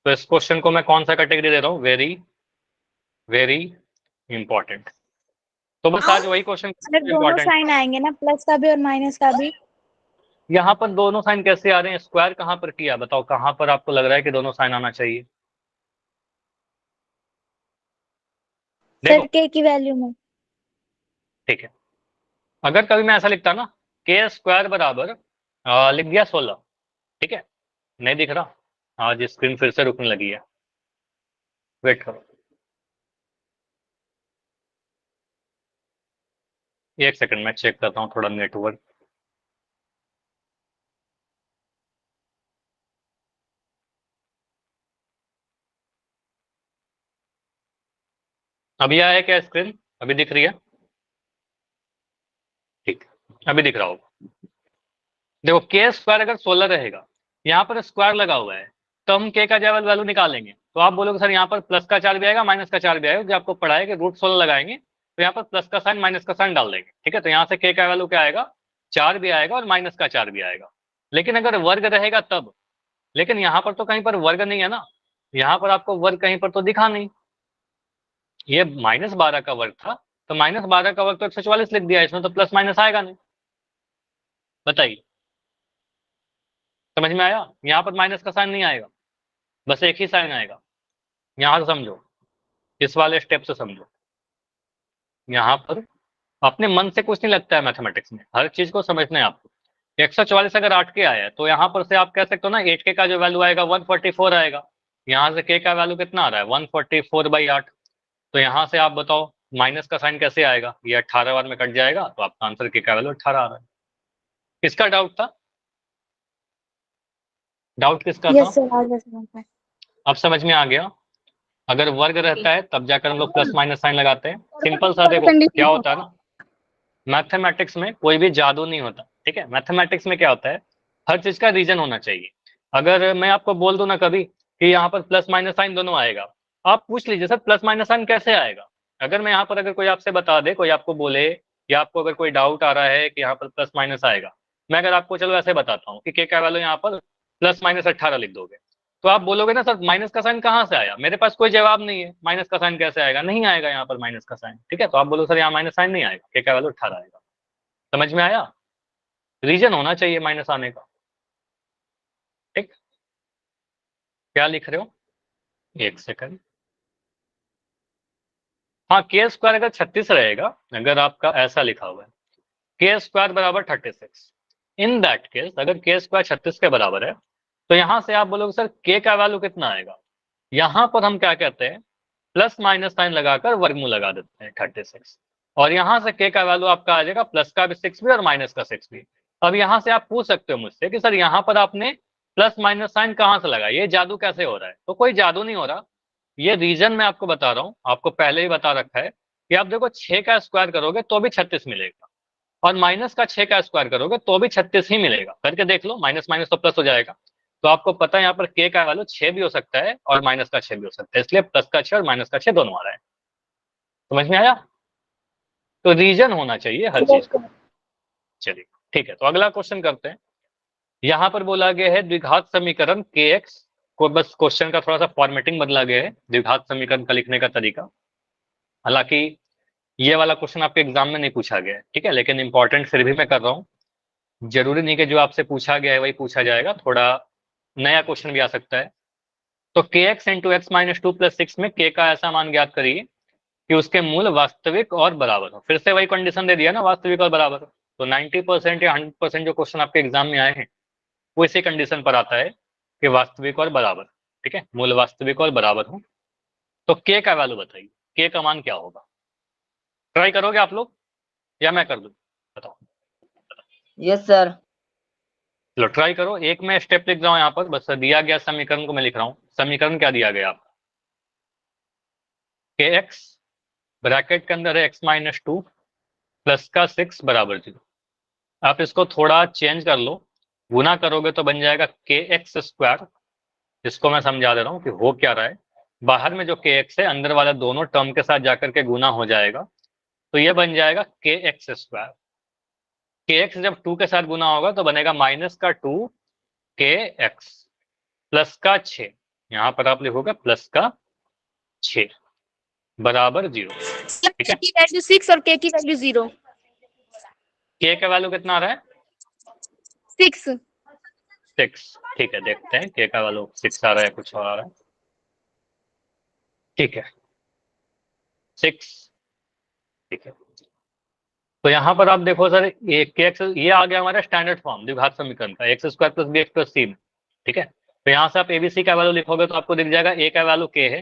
तो इस क्वेश्चन को मैं कौन सा कैटेगरी दे रहा हूँ, वेरी वेरी इंपॉर्टेंट। तो बस आज वही क्वेश्चन अगर दोनों इम्पोर्टेंट। साइन आएंगे ना, प्लस का भी और माइनस का भी। यहाँ पर दोनों साइन कैसे आ रहे हैं? स्क्वायर कहाँ पर किया, बताओ कहाँ पर आपको लग रहा है कि दोनों साइन आना चाहिए? देखो सर के की वैल्यू में। ठीक है, अगर कभी मैं ऐसा लिखता ना के स्क्वायर बराबर लिख दिया 16, ठीक है, नहीं दिख रहा? आज स्क्रीन फिर से रुकने लगी है, वेट करो एक सेकंड, मैं चेक करता हूँ थोड़ा नेटवर्क। अभी आया है क्या स्क्रीन? अभी दिख रही है? ठीक, अभी दिख रहा होगा। देखो के स्क्वायर अगर 16 रहेगा, यहाँ पर स्क्वायर लगा हुआ है, तो हम के का जब वैल्यू निकालेंगे तो आप बोलोगे सर यहाँ पर प्लस का 4 भी आएगा माइनस का 4 भी आएगा, जो आपको पढ़ा है कि रूट 16 लगाएंगे तो यहाँ पर प्लस का साइन माइनस का साइन डाल देंगे, ठीक है। तो यहाँ से के का वैल्यू क्या आएगा? 4 भी आएगा और माइनस का 4 भी आएगा। लेकिन अगर वर्ग रहेगा तब, लेकिन यहाँ पर तो कहीं पर वर्ग नहीं है ना, यहाँ पर आपको वर्ग कहीं पर तो दिखा नहीं। ये -12 का वर्ग था, तो -12 का वर्ग तो 144 लिख दिया, इसमें तो प्लस माइनस आएगा नहीं। बताइए, समझ में आया? यहाँ पर माइनस का साइन नहीं आएगा, बस एक ही साइन आएगा। यहाँ से समझो, इस वाले स्टेप से समझो। यहाँ पर अपने मन से कुछ नहीं लगता है मैथमेटिक्स में, हर चीज को समझना है आपको। 144 अगर 8 के आया है तो यहाँ पर से आप कह सकते हो ना 8 के का जो वैल्यू आएगा 144 आएगा। यहाँ से के का वैल्यू कितना आ रहा है? 144/8। तो यहाँ से आप बताओ माइनस का साइन कैसे आएगा? ये 18 बार में कट जाएगा, तो आपका आंसर के का वैल्यू 18 आ रहा है। किसका डाउट था? डाउट किसका था? यस सर, आ गया समझ में। अब समझ में आ गया। अगर वर्ग रहता है तब जाकर हम लोग प्लस माइनस साइन लगाते हैं, सिंपल सा। देखो क्या होता है ना, मैथमेटिक्स में कोई भी जादू नहीं होता, ठीक है। मैथमेटिक्स में क्या होता है, हर चीज का रीजन होना चाहिए। अगर मैं आपको बोल दूं ना कभी कि यहाँ पर प्लस माइनस साइन दोनों आएगा, आप पूछ लीजिए सर प्लस माइनस साइन कैसे आएगा। अगर मैं यहाँ पर अगर कोई आपसे बता दे, कोई आपको बोले, या आपको अगर कोई डाउट आ रहा है कि यहाँ पर प्लस माइनस आएगा, मैं अगर आपको चलो ऐसे बताता हूँ कि के का वैल्यू यहाँ पर +-18 लिख दोगे, तो आप बोलोगे ना सर माइनस का साइन कहाँ से आया, मेरे पास कोई जवाब नहीं है, माइनस का साइन कैसे आएगा? नहीं आएगा यहाँ पर माइनस का साइन, ठीक है। तो आप बोलो सर यहाँ माइनस साइन नहीं आएगा, के का वैल्यू 18 आएगा। समझ में आया? रीजन होना चाहिए माइनस आने का, ठीक। क्या लिख रहे हो? एक सेकंड। हाँ, के स्क्वायर अगर 36 रहेगा, अगर आपका ऐसा लिखा हुआ है के स्क्वायर बराबर 36, इन दैट केस अगर के स्क्वायर 36 के बराबर है, तो यहां से आप बोलोगे सर के का वैल्यू कितना आएगा? यहां पर हम क्या कहते हैं, प्लस माइनस साइन लगाकर वर्गमूल लगा देते हैं 36, और यहां से के का वैल्यू आपका आ जाएगा प्लस का भी 6 भी और माइनस का 6 भी। अब यहां से आप पूछ सकते हो मुझसे कि सर यहाँ पर आपने प्लस माइनस साइन कहाँ से लगाया, ये जादू कैसे हो रहा है? तो कोई जादू नहीं हो रहा, ये रीजन मैं आपको बता रहा हूँ, आपको पहले ही बता रखा है कि आप देखो 6 का स्क्वायर करोगे तो भी 36 मिलेगा, और माइनस का 6 का स्क्वायर करोगे तो भी 36 ही मिलेगा। करके देख लो, माइनस माइनस तो प्लस हो जाएगा। तो आपको पता है यहाँ पर के का वैल्यू 6 भी हो सकता है और माइनस का 6 भी हो सकता है, इसलिए प्लस का 6 और माइनस का 6 दोनों आ रहा है। समझ में आया? तो रीजन होना चाहिए हर चीज का। चलिए ठीक है, तो अगला क्वेश्चन करते हैं। यहाँ पर बोला गया है द्विघात समीकरण के एक्स को, बस क्वेश्चन का थोड़ा सा फॉर्मेटिंग बदला गया है, द्विघात समीकरण का लिखने का तरीका। हालांकि ये वाला क्वेश्चन आपके एग्जाम में नहीं पूछा गया है, ठीक है, लेकिन इंपॉर्टेंट फिर भी मैं कर रहा हूँ। जरूरी नहीं कि जो आपसे पूछा गया है वही पूछा जाएगा, थोड़ा नया क्वेश्चन भी आ सकता है। तो के एक्स इंटू एक्स माइनस 2+6 में के का ऐसा मान ज्ञात करिए कि उसके मूल वास्तविक और बराबर हो। फिर से वही कंडीशन दे दिया ना, वास्तविक और बराबर। तो 90% या 100% जो क्वेश्चन आपके एग्जाम में आए हैं वो इसी कंडीशन पर आता है कि वास्तविक और बराबर, ठीक है, मूल वास्तविक और बराबर हो। तो के का वैल्यू बताइए, के का मान क्या होगा? ट्राई करोगे आप लोग या मैं कर दूं? बताओ। Yes sir. चलो ट्राई करो, एक मैं स्टेप लिख रहा हूं यहाँ पर, बस दिया गया समीकरण को मैं लिख रहा हूँ। समीकरण क्या दिया गया आपका? के एक्स ब्रैकेट के अंदर है x-2 प्लस का 6 बराबर 0। आप इसको थोड़ा चेंज कर लो, गुना करोगे तो बन जाएगा के एक्स स्क्वायर। इसको मैं समझा दे रहा हूँ कि हो क्या रहा है। बाहर में जो के एक्स है अंदर वाला दोनों टर्म के साथ जाकर के गुना हो जाएगा, तो ये बन जाएगा के एक्स स्क्वायर। के एक्स जब 2 के साथ गुना होगा तो बनेगा -2 के एक्स प्लस का 6, यहाँ पर आप लिखोगे प्लस का 6। बराबर 0। ठीक है, की वैल्यू 6 और k की वैल्यू 0। k का वैल्यू कितना आ रहा है? 6। 6। ठीक है, देखते हैं k का वैल्यू 6 आ रहा है कुछ और आ रहा है। ठीक है, 6। ठीक है, तो यहाँ पर आप देखो सर, ये ये आ गया हमारा स्टैंडर्ड फॉर्म द्विघात समीकरण का, X square plus B X plus C में। ठीक है, तो यहाँ से आप एबीसी का वैल्यू लिखोगे तो आपको दिख जाएगा a का वैल्यू k है,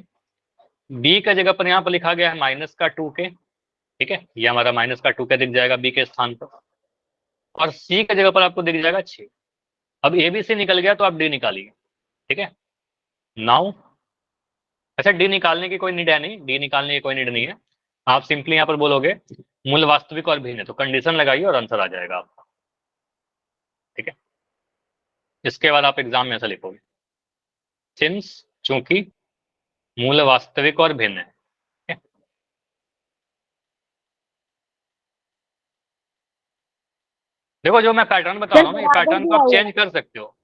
b का जगह पर यहाँ पर लिखा गया है माइनस का 2k। ठीक है, ये हमारा माइनस का 2k दिख जाएगा b के स्थान पर, और c का जगह पर आपको दिख जाएगा 6। अब एबीसी निकल गया तो आप डी निकालिए। ठीक है, नाउ अच्छा डी निकालने की कोई नीड है नहीं, डी निकालने की कोई नीड नहीं है, आप सिंपली यहाँ पर बोलोगे मूल वास्तविक और भिन्न, तो कंडीशन लगाइए और आंसर आ जाएगा आपका। ठीक है, इसके बाद आप एग्जाम में ऐसा लिखोगे, सिंस चूंकि मूल वास्तविक और भिन्न है। देखो जो मैं पैटर्न बता रहा हूँ ना, ये पैटर्न को आप चेंज कर सकते हो।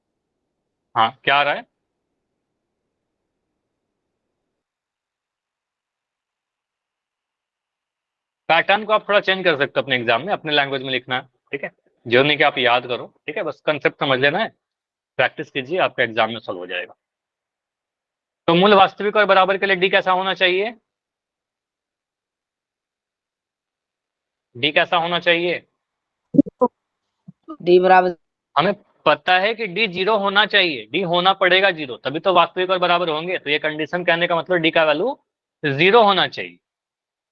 हाँ, क्या आ रहा है? पैटर्न को आप थोड़ा चेंज कर सकते हो अपने एग्जाम में, अपने लैंग्वेज में लिखना है। ठीक है, जो नहीं कि आप याद करो। ठीक है, बस कंसेप्ट समझ लेना है, प्रैक्टिस कीजिए, आपका एग्जाम में सॉल्व हो जाएगा। तो मूल वास्तविक और बराबर के लिए डी कैसा होना चाहिए? डी कैसा होना चाहिए? डी बराबर, हमें पता है कि डी 0 होना चाहिए, डी होना पड़ेगा 0, तभी तो वास्तविक और बराबर होंगे। तो ये कंडीशन कहने का मतलब डी का वैल्यू 0 होना चाहिए।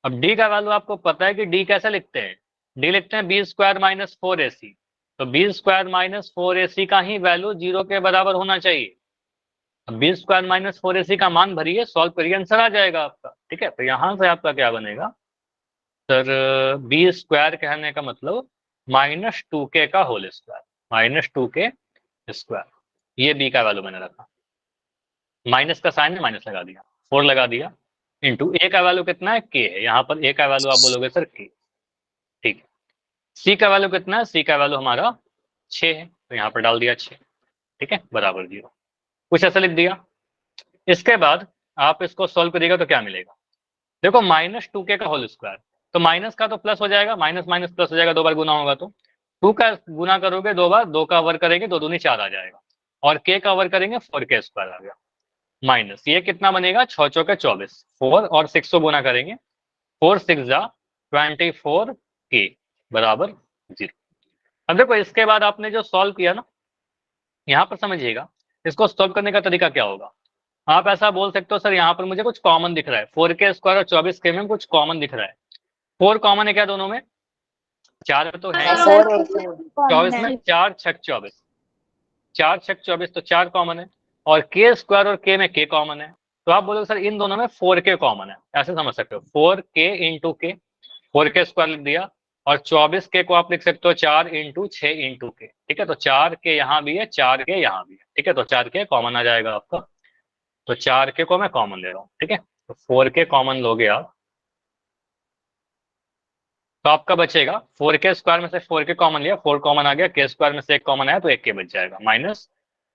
अब डी का वैल्यू आपको पता है कि डी कैसे लिखते हैं, डी लिखते हैं बी स्क्वायर माइनस 4ac, तो बी स्क्वायर माइनस 4ac का ही वैल्यू 0 के बराबर होना चाहिए। अब बी स्क्वायर माइनस 4ac का मान भरिए, सॉल्व करिए, आंसर आ जाएगा आपका। ठीक है, तो यहां से आपका क्या बनेगा सर, बी स्क्वायर कहने का मतलब -2k का होल स्क्वायर, -2k स्क्वायर। ये बी का वैल्यू मैंने रखा, माइनस का साइन है, माइनस लगा दिया, 4 लगा दिया, इंटू ए का वैल्यू कितना है, k है, यहाँ पर ए का वैल्यू आप बोलोगे सर k। ठीक है, सी का वैल्यू कितना है, सी का वैल्यू हमारा 6 है, तो यहाँ पर डाल दिया 6। ठीक है, बराबर 0, कुछ ऐसा लिख दिया। इसके बाद आप इसको सॉल्व करिएगा तो क्या मिलेगा, देखो -2k का होल स्क्वायर, तो माइनस का तो प्लस हो जाएगा, माइनस माइनस प्लस हो जाएगा, 2 बार गुना होगा तो 2 का गुना करोगे 2 बार, 2 का वर्ग करेंगे 2 दूनी 4 आ जाएगा, और k का वर्ग करेंगे 4k स्क्वायर आ गया, माइनस ये कितना बनेगा 6 चौके 24, 4 और 6 को गुना करेंगे, 4 6 जा 24k बराबर 0। अब देखो इसके बाद आपने जो सॉल्व किया ना, यहाँ पर समझिएगा, इसको सॉल्व करने का तरीका क्या होगा। आप ऐसा बोल सकते हो सर यहाँ पर मुझे कुछ कॉमन दिख रहा है, 4k स्क्वायर और 24k में कुछ कॉमन दिख रहा है। 4 कॉमन है क्या दोनों में? 4 तो है, 24 में 4 छक 24, 4 छक 24 तो 4 कॉमन है, और k स्क्वायर और k में k कॉमन है, तो आप बोलोगे सर इन दोनों में 4k कॉमन है, ऐसे समझ सकते हो, 4k into k, 4k square लिख दिया, और 24k को आप लिख सकते हो 4 इंटू 6 इंटू k। ठीक है, तो 4k यहाँ भी है, 4k यहाँ भी है। ठीक है, तो 4k कॉमन आ जाएगा आपका, तो 4k को मैं कॉमन ले रहा हूँ। ठीक है, तो 4k कॉमन लोगे आप, तो आपका बचेगा 4k स्क्वायर में से 4k कॉमन लिया, 4 कॉमन आ गया, k स्क्वायर में से 1 कॉमन आया तो 1k बच जाएगा, माइनस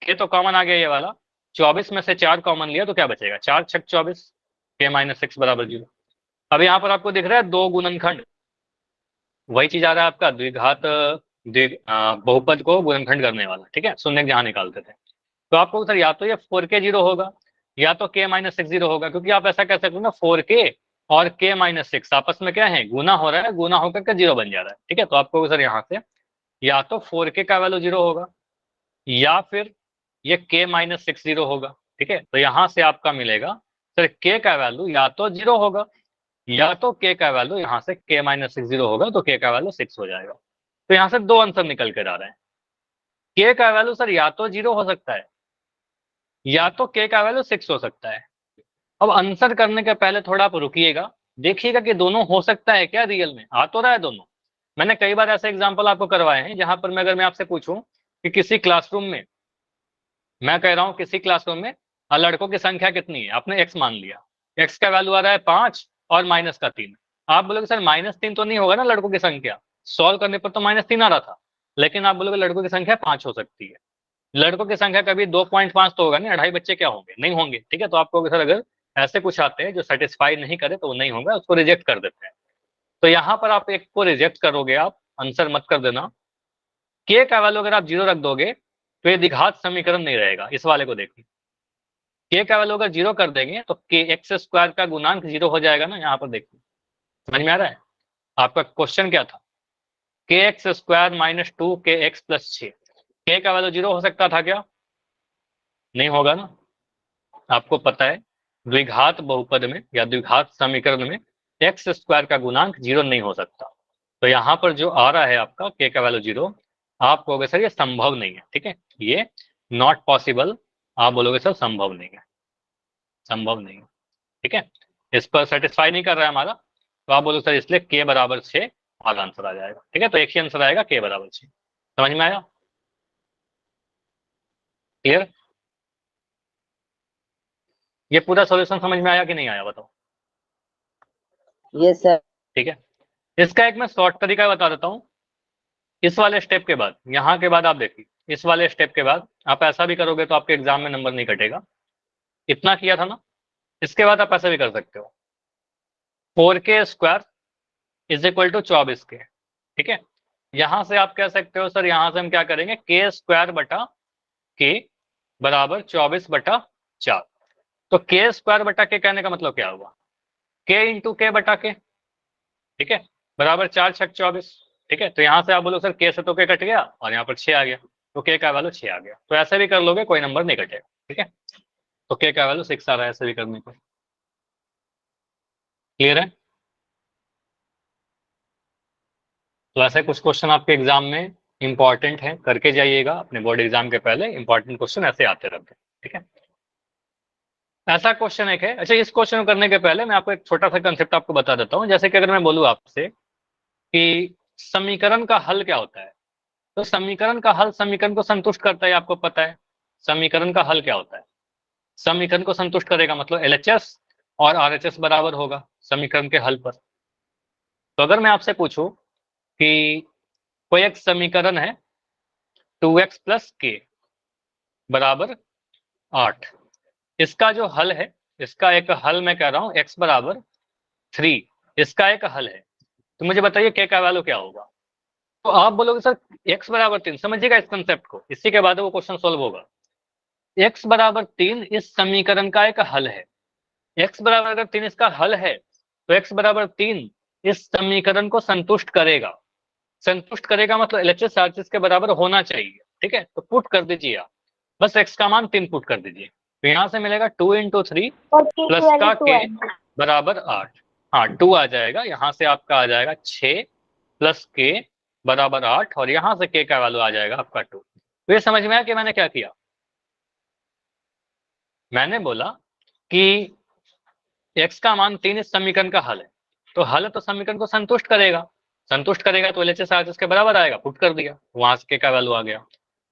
k तो कॉमन आ गया ये वाला, 24 में से 4 कॉमन लिया तो क्या बचेगा, 4 छक 24, k माइनस 6 बराबर 0। अब यहाँ पर आपको दिख रहा है 2 गुणनखंड, वही चीज आ रहा है आपका द्विघात बहुपद को गुणनखंड करने वाला। ठीक है, शून्य जहां निकालते थे, तो आपको सर या तो ये 4k 0 होगा, या तो k माइनस 6 0 होगा, क्योंकि आप ऐसा कह सकते हो ना 4k और k माइनस 6 आपस में क्या है, गुना हो रहा है, गुना होकर के 0 बन जा रहा है। ठीक है, तो आपको सर यहाँ से या तो 4k का वैल्यू 0 होगा, या फिर ये k माइनस 6 0 होगा। ठीक है, तो यहाँ से आपका मिलेगा सर k का वैल्यू या तो 0 होगा, या तो k का वैल्यू यहाँ से k माइनस 6 0 होगा, तो k का वैल्यू 6 हो जाएगा। तो यहाँ से 2 आंसर निकल कर आ रहे हैं, k का वैल्यू सर या तो 0 हो सकता है, या तो k का वैल्यू 6 हो सकता है। अब आंसर करने के पहले थोड़ा आप रुकिएगा, देखिएगा कि दोनों हो सकता है क्या, रियल में आ तो रहा है दोनों। मैंने कई बार ऐसे एग्जांपल आपको करवाए हैं जहां पर अगर मैं आपसे पूछूं कि किसी क्लासरूम में, मैं कह रहा हूं किसी क्लासरूम में लड़कों की संख्या कितनी है, आपने x मान लिया, x का वैल्यू आ रहा है 5 और माइनस का 3, आप बोलोगे सर -3 तो नहीं होगा ना लड़कों की संख्या, सॉल्व करने पर तो -3 आ रहा था, लेकिन आप बोलोगे लड़कों की संख्या 5 हो सकती है। लड़कों की संख्या कभी 2.5 तो होगा नहीं, 2.5 बच्चे क्या होंगे, नहीं होंगे। ठीक है, तो आप कहोगे सर अगर ऐसे कुछ आते हैं जो सेटिस्फाई नहीं करे तो वो नहीं होगा, उसको रिजेक्ट कर देते हैं। तो यहाँ पर आप एक को रिजेक्ट करोगे, आप आंसर मत कर देना। के का वैल्यू अगर आप 0 रख दोगे तो ये द्विघात समीकरण नहीं रहेगा। इस वाले को देखिए, के का वैल्यू अगर 0 कर देंगे तो के एक्स स्क्वायर का गुणांक 0 हो जाएगा ना। यहाँ पर देखिए, समझ में आ रहा है? आपका क्वेश्चन क्या था? के एक्स स्क्वायर माइनस 2 के एक्स प्लस 6, के का वैल्यू 0 हो सकता था क्या? नहीं होगा ना। आपको पता है द्विघात बहुपद में या द्विघात समीकरण में एक्स स्क्वायर का गुणांक 0 नहीं हो सकता। तो यहाँ पर जो आ रहा है आपका के का वैल्यू 0, आप कहोगे सर ये संभव नहीं है। ठीक है, ये नॉट पॉसिबल, आप बोलोगे सर संभव नहीं है, संभव नहीं है। ठीक है, इस पर सेटिस्फाई नहीं कर रहा है हमारा, तो आप बोलो सर इसलिए के बराबर 6 और आंसर आ जाएगा। ठीक है, तो एक ही आंसर आएगा, के बराबर 6। समझ में आया? क्लियर? ये पूरा सॉल्यूशन समझ में आया कि नहीं आया, बताओ। Yes sir. ठीक है, इसका एक मैं शॉर्ट तरीका बता देता हूँ। इस वाले स्टेप के बाद, यहाँ के बाद आप देखिए, इस वाले स्टेप के बाद आप ऐसा भी करोगे तो आपके एग्जाम में नंबर नहीं कटेगा। इतना किया था ना, इसके बाद आप ऐसा भी कर सकते हो, 4k square is equal to 24 के। ठीक है, यहां से आप कह सकते हो सर यहां से हम क्या करेंगे, के स्क्वायर बटा के बराबर 24/4। तो के स्क्वायर बटा के कहने का मतलब क्या हुआ, के इंटू के बटा के। ठीक है, बराबर 4 छक 24। ठीक है, तो यहाँ से आप बोलो सर के से तो के कट गया और यहाँ पर 6 आ गया, तो के का वैल्यू 6 आ गया। तो ऐसे भी कर लोगे, कोई नंबर नहीं कटेगा। ठीक है, तो के का वैल्यू 6 आ रहा है ऐसे भी करने को। क्लियर है? तो ऐसे कुछ क्वेश्चन आपके एग्जाम में इंपॉर्टेंट है, करके जाइएगा अपने बोर्ड एग्जाम के पहले। इंपॉर्टेंट क्वेश्चन ऐसे आते रहते हैं। ठीक है, ऐसा क्वेश्चन एक है। अच्छा, इस क्वेश्चन को करने के पहले मैं आपको एक छोटा सा कंसेप्ट आपको बता देता हूँ। जैसे कि अगर मैं बोलूँ आपसे कि समीकरण का हल क्या होता है, तो समीकरण का हल समीकरण को संतुष्ट करता है, आपको पता है। समीकरण का हल क्या होता है, समीकरण को संतुष्ट करेगा, मतलब एलएचएस और आरएचएस बराबर होगा समीकरण के हल पर। तो अगर मैं आपसे पूछूं कि कोई एक समीकरण है 2x प्लस के बराबर 8, इसका जो हल है, इसका एक हल मैं कह रहा हूं x बराबर 3, इसका एक हल है, तो मुझे बताइए k का वैल्यू क्या होगा। तो आप बोलोगे सर x बराबर 3, समझिएगा इस कंसेप्ट को, इसी के बाद वो क्वेश्चन सोल्व होगा। x बराबर 3 इस समीकरण का एक हल है। x बराबर अगर 3 इसका हल है तो x बराबर 3 इस समीकरण को संतुष्ट करेगा। संतुष्ट करेगा मतलब एलएचएस आरएचएस के बराबर होना चाहिए। ठीक है, तो पुट कर दीजिए आप, बस x का मान 3 पुट कर दीजिए, तो यहां से मिलेगा 2 इंटू 3 और के प्लस की का वैल्यू 2 k है। बराबर 8। हाँ 2 आ जाएगा, यहाँ से आपका आ जाएगा 6 प्लस k बराबर 8, और यहाँ से k का वैल्यू आ जाएगा आपका 2। तो ये समझ में आया कि मैंने क्या किया। मैंने बोला कि x का मान 3 इस समीकरण का हल है, तो हल तो समीकरण को संतुष्ट करेगा, संतुष्ट करेगा तो एलएचएस आरएचएस के बराबर आएगा, पुट कर दिया, वहां से k का वैल्यू आ गया।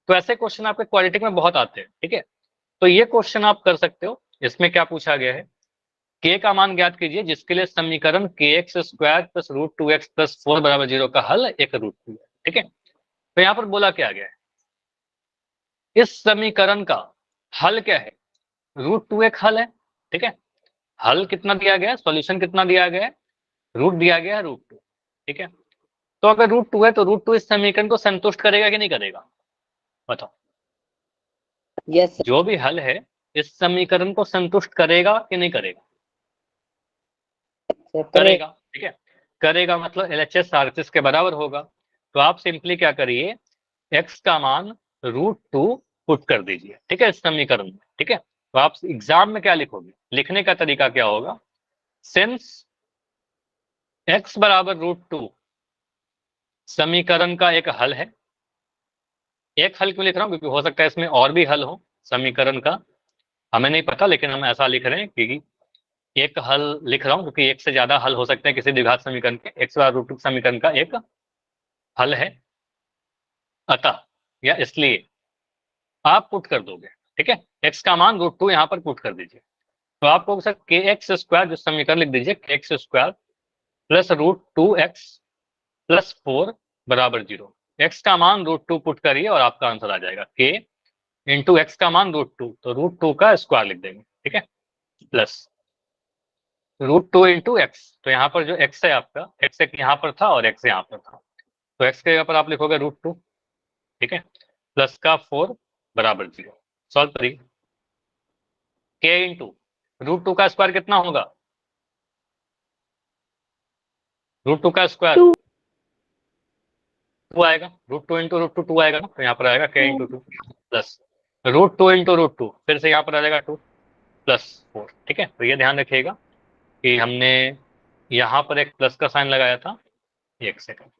तो ऐसे क्वेश्चन आपके क्वाड्रेटिक में बहुत आते हैं। ठीक है, तो ये क्वेश्चन आप कर सकते हो। इसमें क्या पूछा गया है, k का मान ज्ञात कीजिए जिसके लिए समीकरण kx square plus √2x plus 4 बराबर 0 का हल एक √2 है। ठीक है, तो यहाँ पर बोला क्या गया है, इस समीकरण का हल क्या है, √2 एक हल है। ठीक है, हल कितना दिया गया है, सॉल्यूशन कितना दिया गया है, रूट दिया गया है √2। ठीक है, तो अगर √2 है तो √2 इस समीकरण को संतुष्ट करेगा कि नहीं करेगा, बताओ। यस जो भी हल है इस समीकरण को संतुष्ट करेगा कि नहीं करेगा, सर। करेगा। ठीक है, करेगा मतलब एलएचएस आरएचएस के बराबर होगा। तो आप सिंपली क्या करिए, x का मान √2 पुट कर दीजिए। ठीक है, इस समीकरण में। ठीक है, तो आप एग्जाम में क्या लिखोगे, लिखने का तरीका क्या होगा, सिंस x बराबर √2 समीकरण का एक हल है। एक हल क्यों लिख रहा हूं, क्योंकि हो सकता है इसमें और भी हल हो समीकरण का, हमें नहीं पता, लेकिन हम ऐसा लिख रहे हैं क्योंकि एक हल लिख रहा हूं, क्योंकि एक से ज्यादा हल हो सकते हैं किसी द्विघात समीकरण के, x बराबर √2 समीकरण का एक हल है, अतः या इसलिए आप पुट कर दोगे। ठीक है, x का मान √2 यहाँ पर पुट कर दीजिए, तो आपको सर के एक्स स्क्वायर जो समीकरण लिख दीजिए, के x square plus √2x plus 4 बराबर 0। x का मान √2 पुट करिए और आपका आंसर आ जाएगा k इंटू एक्स का मान √2, तो √2 का स्क्वायर लिख देंगे। ठीक है, प्लस √2 इंटू एक्स। तो यहाँ पर जो एक्स है आपका, एक्स एक यहाँ पर था और एक्स यहाँ पर था, तो एक्स के जगह पर आप लिखोगे √2, ठीक है, प्लस का 4 बराबर 0। सॉल्व करिए। के इंटू √2 का स्क्वायर कितना होगा? √2 का स्क्वायर 2 2 आएगा, √2 इंटू √2 2 आएगा ना, तो यहाँ पर आएगा के इंटू 2 प्लस √2 इंटू √2, फिर से यहाँ पर आ जाएगा 2 प्लस 4। ठीक है, तो ये ध्यान रखिएगा कि हमने यहाँ पर एक प्लस का साइन लगाया था, एक सेकंड,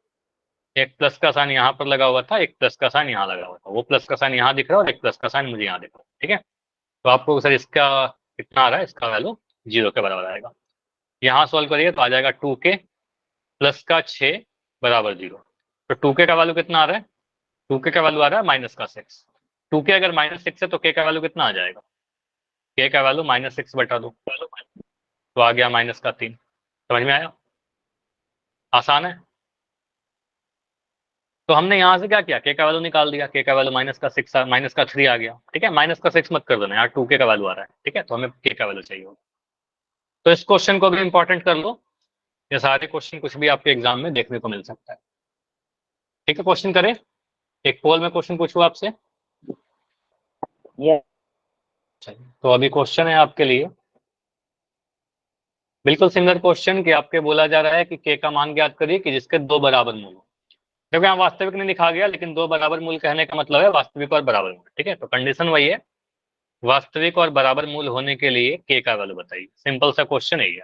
एक प्लस का साइन यहाँ पर लगा हुआ था, एक प्लस का साइन यहाँ लगा हुआ था, वो प्लस का साइन यहाँ दिख रहा है और एक प्लस का साइन मुझे यहाँ दिख रहा है। ठीक है, तो आपको सर इसका कितना आ रहा है, इसका वैल्यू 0 के बराबर आएगा। यहाँ सॉल्व करिए तो आ जाएगा 2k प्लस का 6 बराबर 0। तो 2k का वैल्यू कितना आ रहा है? 2k का वैल्यू आ रहा है -6। 2k अगर -6 है तो k का वैल्यू कितना आ जाएगा? k का वैल्यू -6 बटा 2, तो आ गया -3। समझ में आया? आसान है। तो हमने यहाँ से क्या किया, k का वैल्यू निकाल दिया, k का वैल्यू -3 आ गया। ठीक है, -6 मत कर देना यार, 2k का वैल्यू आ रहा है। ठीक है, तो हमें k का वैल्यू चाहिए होगा। तो इस क्वेश्चन को भी इंपॉर्टेंट कर लो, ये सारे क्वेश्चन कुछ भी आपके एग्जाम में देखने को मिल सकता है। ठीक है, क्वेश्चन करें, एक पोल में क्वेश्चन पूछूं आपसे। यस तो अभी क्वेश्चन है आपके लिए बिल्कुल सिमिलर क्वेश्चन कि आपके बोला जा रहा है कि k का मान ज्ञात करिए कि जिसके 2 बराबर मूल हो। देखो यहाँ वास्तविक नहीं लिखा गया, लेकिन 2 बराबर मूल कहने का मतलब है वास्तविक और बराबर मूल। ठीक है, तो कंडीशन वही है, वास्तविक और बराबर मूल होने के लिए k का वैल्यू बताइए। सिंपल सा क्वेश्चन है ये।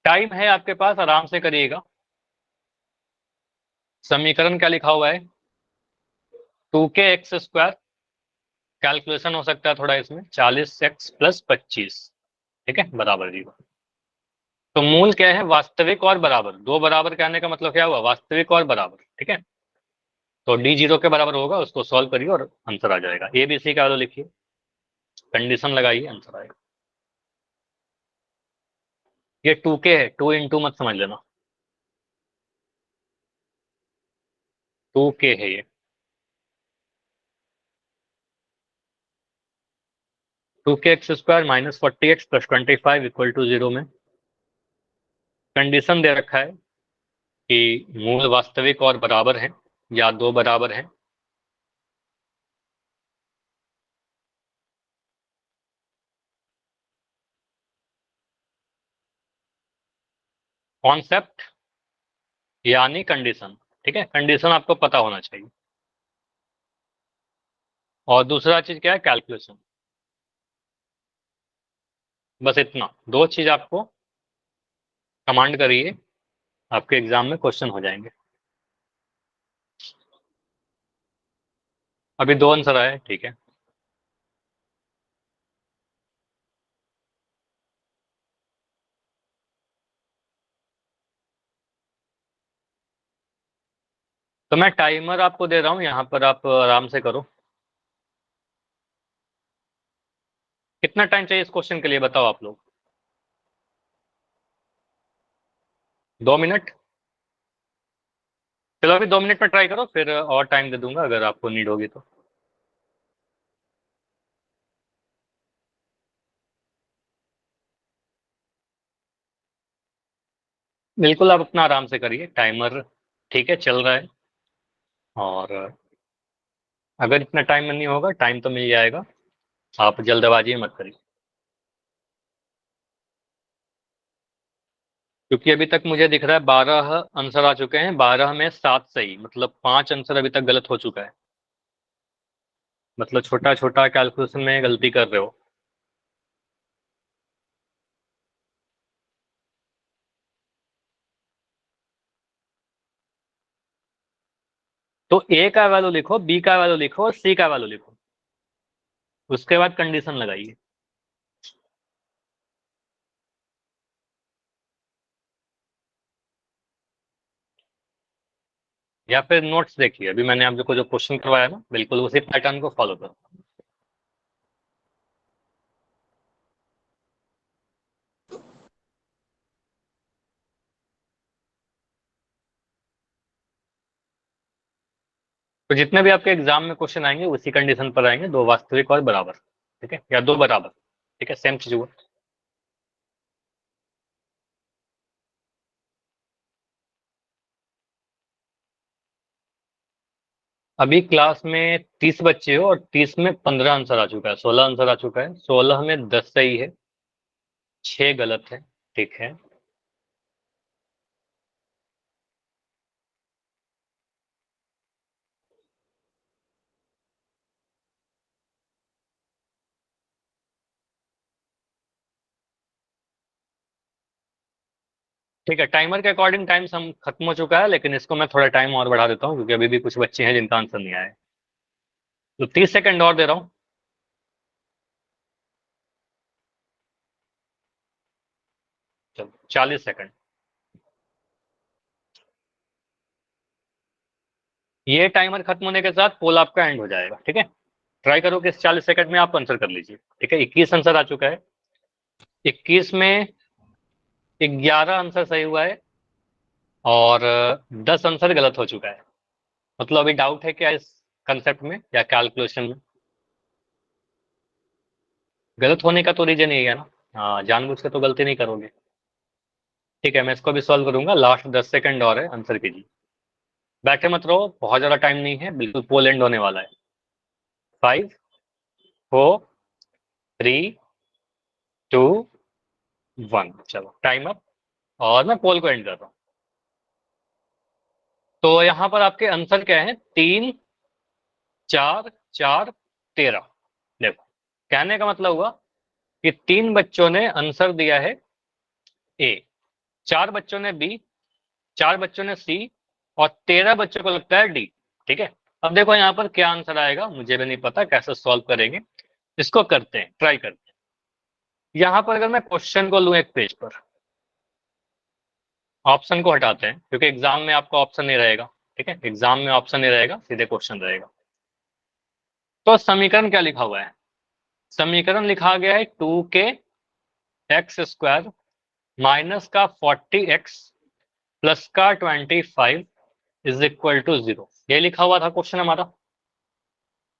टाइम है आपके पास, आराम से करिएगा। समीकरण क्या लिखा हुआ है? 2kx², कैलकुलेशन हो सकता है थोड़ा इसमें, 40x प्लस 25, ठीक है, बराबर 0। तो मूल क्या है? वास्तविक और बराबर। 2 बराबर कहने का मतलब क्या हुआ? वास्तविक और बराबर। ठीक है, तो d 0 के बराबर होगा, उसको सॉल्व करिए और आंसर आ जाएगा। ए बी सी का वैल्यू लिखिए, कंडीशन लगाइए, आंसर आएगा। ये 2k है, 2 इंटू मत समझ लेना, 2k है ये। 2kx² -40x plus 25 equal to 0 में कंडीशन दे रखा है कि मूल वास्तविक और बराबर है या 2 बराबर है। कॉन्सेप्ट यानी कंडीशन। ठीक है, कंडीशन आपको पता होना चाहिए। और दूसरा चीज क्या है? कैलकुलेशन। बस इतना, 2 चीज आपको कमांड करिए, आपके एग्जाम में क्वेश्चन हो जाएंगे। अभी 2 आंसर आए, ठीक है। तो मैं टाइमर आपको दे रहा हूं, यहाँ पर आप आराम से करो। कितना टाइम चाहिए इस क्वेश्चन के लिए, बताओ आप लोग? 2 मिनट? चलो अभी 2 मिनट में ट्राई करो, फिर और टाइम दे दूंगा अगर आपको नीड होगी तो। बिल्कुल, आप अपना आराम से करिए, टाइमर ठीक है चल रहा है। और अगर इतना टाइम में नहीं होगा, टाइम तो मिल जाएगा, आप जल्दबाजी मत करिए। क्योंकि अभी तक मुझे दिख रहा है 12 आंसर आ चुके हैं, 12 में 7 सही, मतलब 5 आंसर अभी तक गलत हो चुका है। मतलब छोटा छोटा कैलकुलेशन में गलती कर रहे हो। तो ए का वैल्यू लिखो, बी का वैल्यू लिखो और सी का वैल्यू लिखो, उसके बाद कंडीशन लगाइए। या फिर नोट्स देखिए, अभी मैंने आपको जो क्वेश्चन करवाया ना, बिल्कुल उसी पैटर्न को फॉलो करो। तो जितने भी आपके एग्जाम में क्वेश्चन आएंगे उसी कंडीशन पर आएंगे, 2 वास्तविक और बराबर। ठीक है, या 2 बराबर। ठीक है, सेम चीज हुआ। अभी क्लास में 30 बच्चे हो और 30 में 15 आंसर आ चुका है, 16 आंसर आ चुका है। 16 में 10 सही है, 6 गलत है। ठीक है, ठीक है। टाइमर के अकॉर्डिंग टाइम सम खत्म हो चुका है, लेकिन इसको मैं थोड़ा टाइम और बढ़ा देता हूँ क्योंकि अभी भी कुछ बच्चे हैं जिनका आंसर नहीं आया है। तो 30 सेकंड और दे रहा हूँ। चलो 40 सेकंड। ये टाइमर खत्म होने के साथ पोल आपका एंड हो जाएगा। ठीक है, ट्राई करो कि इस 40 सेकंड में आप आंसर कर लीजिए। ठीक है, 21 आंसर आ चुका है। 21 में 11 आंसर सही हुआ है और 10 आंसर गलत हो चुका है। मतलब अभी डाउट है क्या इस कंसेप्ट में या कैलकुलेशन में? गलत होने का तो रीजन यही है ना। हाँ, जानबूझ के तो गलती नहीं करोगे। ठीक है, मैं इसको भी सॉल्व करूंगा। लास्ट 10 सेकंड और है, आंसर कीजिए। बैठे मत रहो, बहुत ज्यादा टाइम नहीं है, बिल्कुल पोल एंड होने वाला है। 5 4 3 2 1। चलो टाइम अप और मैं पोल को एंड कर रहा हूँ। तो यहाँ पर आपके आंसर क्या है? 3 4 4 13। देखो, कहने का मतलब हुआ कि 3 बच्चों ने आंसर दिया है ए, 4 बच्चों ने बी, 4 बच्चों ने सी और 13 बच्चों को लगता है डी। ठीक है, अब देखो यहाँ पर क्या आंसर आएगा, मुझे भी नहीं पता कैसे सॉल्व करेंगे। इसको करते हैं, ट्राई करते हैं। यहाँ पर अगर मैं क्वेश्चन को लूँ एक पेज पर, ऑप्शन को हटाते हैं क्योंकि एग्जाम में आपका ऑप्शन नहीं रहेगा। ठीक है, एग्जाम में ऑप्शन नहीं रहेगा, सीधे क्वेश्चन रहेगा। तो समीकरण क्या लिखा हुआ है? समीकरण लिखा गया है 2k एक्स स्क्वायर माइनस का 40x प्लस का 25 इज इक्वल टू 0। ये लिखा हुआ था क्वेश्चन हमारा।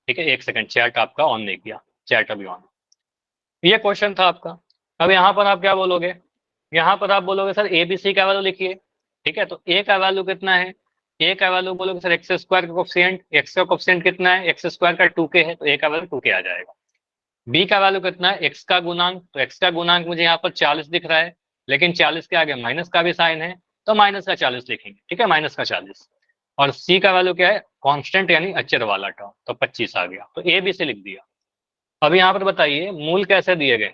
ठीक है, एक सेकंड, चैट आपका ऑन नहीं किया, चैट अभी ऑन। ये क्वेश्चन था आपका। अब यहाँ पर आप क्या बोलोगे? यहाँ पर आप बोलोगे सर ए बी सी का वैल्यू लिखिए। ठीक है, तो ए का वैल्यू कितना है? ए का वैल्यू बोलोगे सर एक्स स्क्वायर का कोफिशिएंट, एक्स का कोफिशिएंट कितना है? एक्स स्क्वायर का 2k है, तो ए का वैल्यू 2k आ जाएगा। बी का वैल्यू कितना है? एक्स का गुणांक, तो एक्स का गुणांक मुझे यहाँ पर 40 दिख रहा है, लेकिन 40 के आगे माइनस का भी साइन है, तो माइनस का 40 लिखेंगे। ठीक है, माइनस का 40। और सी का वैल्यू क्या है? कांस्टेंट यानी अचर वाला टर्म, तो 25 आ गया। तो ए बी से लिख दिया। अब यहाँ पर बताइए मूल कैसे दिए गए?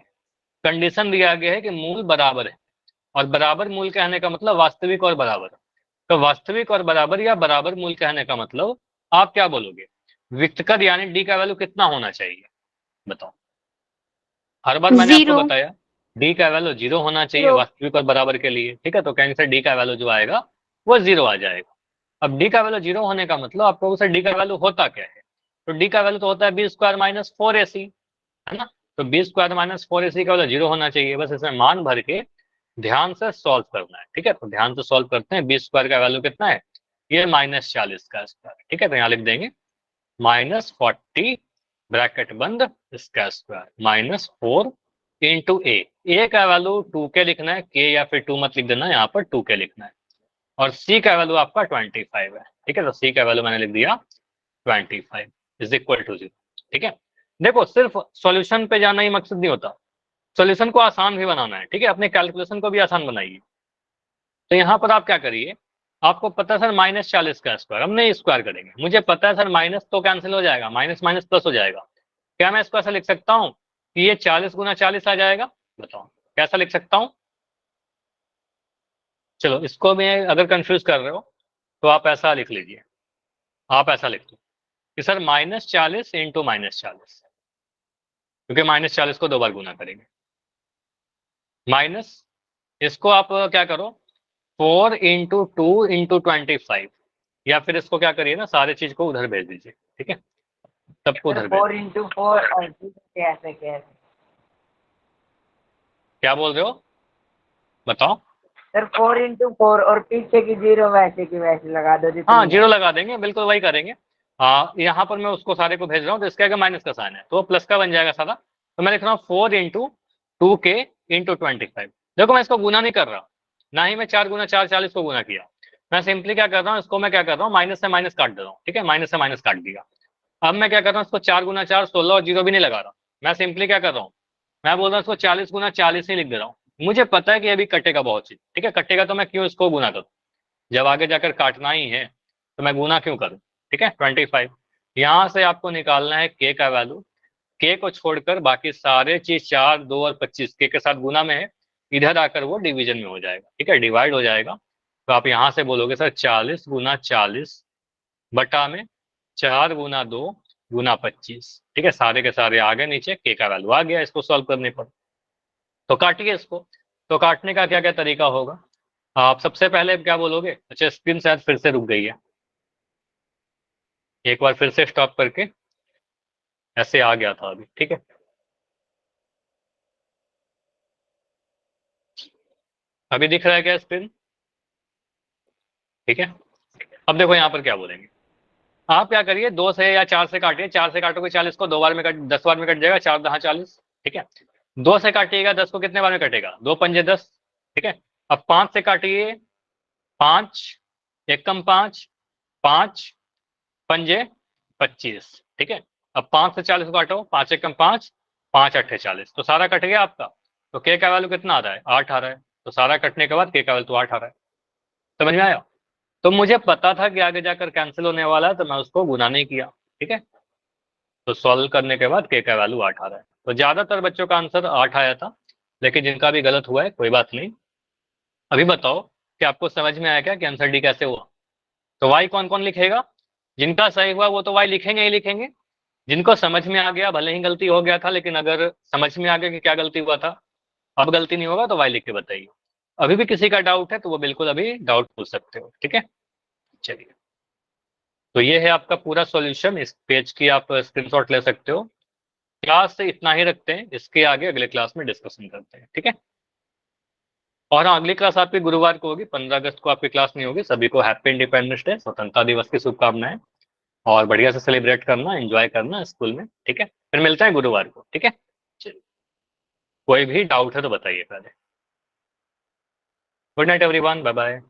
कंडीशन दिया गया है कि मूल बराबर है, और बराबर मूल कहने का मतलब वास्तविक और बराबर। तो वास्तविक और बराबर या बराबर मूल कहने का मतलब आप क्या बोलोगे? विक्तकर यानी डी का वैल्यू कितना होना चाहिए? बताओ। हर बार मैंने आपको 0 बताया डी का वैल्यू 0 होना चाहिए 0 वास्तविक और बराबर के लिए। ठीक है, तो कहेंगे सर डी का वैल्यू जो आएगा वो 0 आ जाएगा। अब डी का वैल्यू 0 होने का मतलब आपको सर डी का वैल्यू होता क्या है? तो डी का वैल्यू तो होता है बी स्क्वायर माइनस 4ac, है ना। तो बी स्क्वायर माइनस 4ac का वैल्यू 0 होना चाहिए। बस इसमें मान भर के ध्यान से सॉल्व करना है। ठीक है, तो ध्यान से सॉल्व करते हैं। बी स्क्वायर का वैल्यू कितना है? ये -40 का स्क्वायर। ठीक है, तो यहाँ लिख देंगे -40 ब्रैकेट बंद इसका स्क्वायर -4 इंटू ए का वैल्यू 2k लिखना है, के या फिर 2 मत लिख देना, यहाँ पर 2k लिखना है। और सी का वैल्यू आपका 25 है। ठीक है, तो सी का वैल्यू मैंने लिख दिया 25 इज इक्वल टू 0। ठीक है, देखो सिर्फ सॉल्यूशन पे जाना ही मकसद नहीं होता, सॉल्यूशन को आसान भी बनाना है। ठीक है, अपने कैलकुलेशन को भी आसान बनाइए। तो यहाँ पर आप क्या करिए, आपको पता है सर -40 का स्क्वायर, हम नहीं स्क्वायर करेंगे। मुझे पता है सर माइनस तो कैंसिल हो जाएगा, माइनस माइनस प्लस हो जाएगा। क्या मैं इसको ऐसा लिख सकता हूँ कि ये 40 गुना 40 आ जाएगा? बताओ कैसा लिख सकता हूँ? चलो इसको भी अगर कंफ्यूज कर रहे हो तो आप ऐसा लिख लीजिए। आप ऐसा लिख दो कि सर -40 इंटू -40, क्योंकि -40 को 2 बार गुना करेंगे। माइनस इसको आप क्या करो, 4 इंटू 2 इंटू 25, या फिर इसको क्या करिए ना, सारे चीज को उधर भेज दीजिए। ठीक है, सबको उधर भेज 4 into 4 और कैसे कैसे? क्या बोल रहे हो बताओ? सर 4 into 4 और पीछे की 0 वैसे की वैसे लगा दो जितनी हाँ, है। 0 लगा देंगे, बिल्कुल वही करेंगे। यहाँ पर मैं उसको सारे को भेज रहा हूँ, तो इसके आगे माइनस का साइन है तो प्लस का बन जाएगा सारा। तो मैं लिख रहा हूँ 4 इंटू 2k इंटू 25। देखो मैं इसको गुना नहीं कर रहा, ना ही मैं 4 गुना 4 40 को गुना किया, मैं सिंपली क्या कर रहा हूँ, इसको मैं क्या कर रहा हूँ, माइनस से माइनस काट दे रहा हूँ। ठीक है, माइनस से माइनस काट दिया। अब मैं क्या कर रहा हूँ, इसको 4 गुना 4 16 और 0 भी नहीं लगा रहा, मैं सिंपली क्या कर रहा हूँ, मैं बोल रहा हूँ इसको 40 गुना 40 ही लिख दे रहा हूँ। मुझे पता है कि अभी कटेगा बहुत चीज, ठीक है, कटेगा तो मैं क्यों इसको गुना करूँ, जब आगे जाकर काटना ही है तो मैं गुना क्यों करूँ। ठीक है, 25 यहाँ से आपको निकालना है के का वैल्यू, के को छोड़कर बाकी सारे चीज 4 2 और 25 के साथ गुना में है, इधर आकर वो डिवीजन में हो जाएगा। ठीक है, डिवाइड हो जाएगा। तो आप यहाँ से बोलोगे सर 40 गुना 40 बटा में 4 गुना 2 गुना 25। ठीक है, सारे के सारे आगे नीचे के का वैल्यू आ गया इसको सॉल्व करने पर। तो काटिए इसको। तो काटने का क्या क्या तरीका होगा, आप सबसे पहले क्या बोलोगे, अच्छा स्क्रीन शायद फिर से रुक गई है, एक बार फिर से स्टॉप करके, ऐसे आ गया था अभी। ठीक है, अभी दिख रहा है क्या स्क्रीन? ठीक है, अब देखो यहाँ पर क्या बोलेंगे, आप क्या करिए 2 से या 4 से काटिए, 4 से काटोगे 40 को 2 बार में कट 10 बार में कट जाएगा, 4 दहा 40। ठीक है, 2 से काटिएगा 10 को कितने बार में कटेगा, 2 पंजे 10। ठीक है, अब 5 से काटिए, 5 एक कम 5 5 पंजे 25। ठीक है, अब 5 से 40 को काटो, 5 एक कम 5 5 अट्ठे 40, तो सारा कट गया आपका। तो के का वैल्यू कितना आ रहा है, 8 आ रहा है। तो सारा कटने के बाद के का वैल्यू तो 8 आ रहा है। समझ में आया? तो मुझे पता था कि आगे जाकर कैंसिल होने वाला है, तो मैं उसको गुना नहीं किया। ठीक है, तो सॉल्व करने के बाद के का वैल्यू 8 आ रहा है। तो ज्यादातर बच्चों का आंसर 8 आया था, लेकिन जिनका भी गलत हुआ है कोई बात नहीं। अभी बताओ कि आपको समझ में आया क्या कि आंसर डी कैसे हुआ? तो वाई कौन कौन लिखेगा? जिनका सही हुआ वो तो वाई लिखेंगे ही लिखेंगे। जिनको समझ में आ गया, भले ही गलती हो गया था, लेकिन अगर समझ में आ गया कि क्या गलती हुआ था, अब गलती नहीं होगा, तो वाई लिख के बताइए। अभी भी किसी का डाउट है तो वो बिल्कुल अभी डाउट पूछ सकते हो। ठीक है, चलिए। तो ये है आपका पूरा सॉल्यूशन, इस पेज की आप स्क्रीनशॉट ले सकते हो। क्लास से इतना ही रखते हैं, इसके आगे अगले क्लास में डिस्कशन करते हैं। ठीक है, और हाँ, अगली क्लास आपकी गुरुवार को होगी, 15 अगस्त को आपकी क्लास नहीं होगी। सभी को हैप्पी इंडिपेंडेंस डे, स्वतंत्रता दिवस की शुभकामनाएं, और बढ़िया से सेलिब्रेट करना, एंजॉय करना स्कूल में। ठीक है, फिर मिलते हैं गुरुवार को। ठीक है, चलिए। कोई भी डाउट है तो बताइए पहले। Good night everyone, bye bye.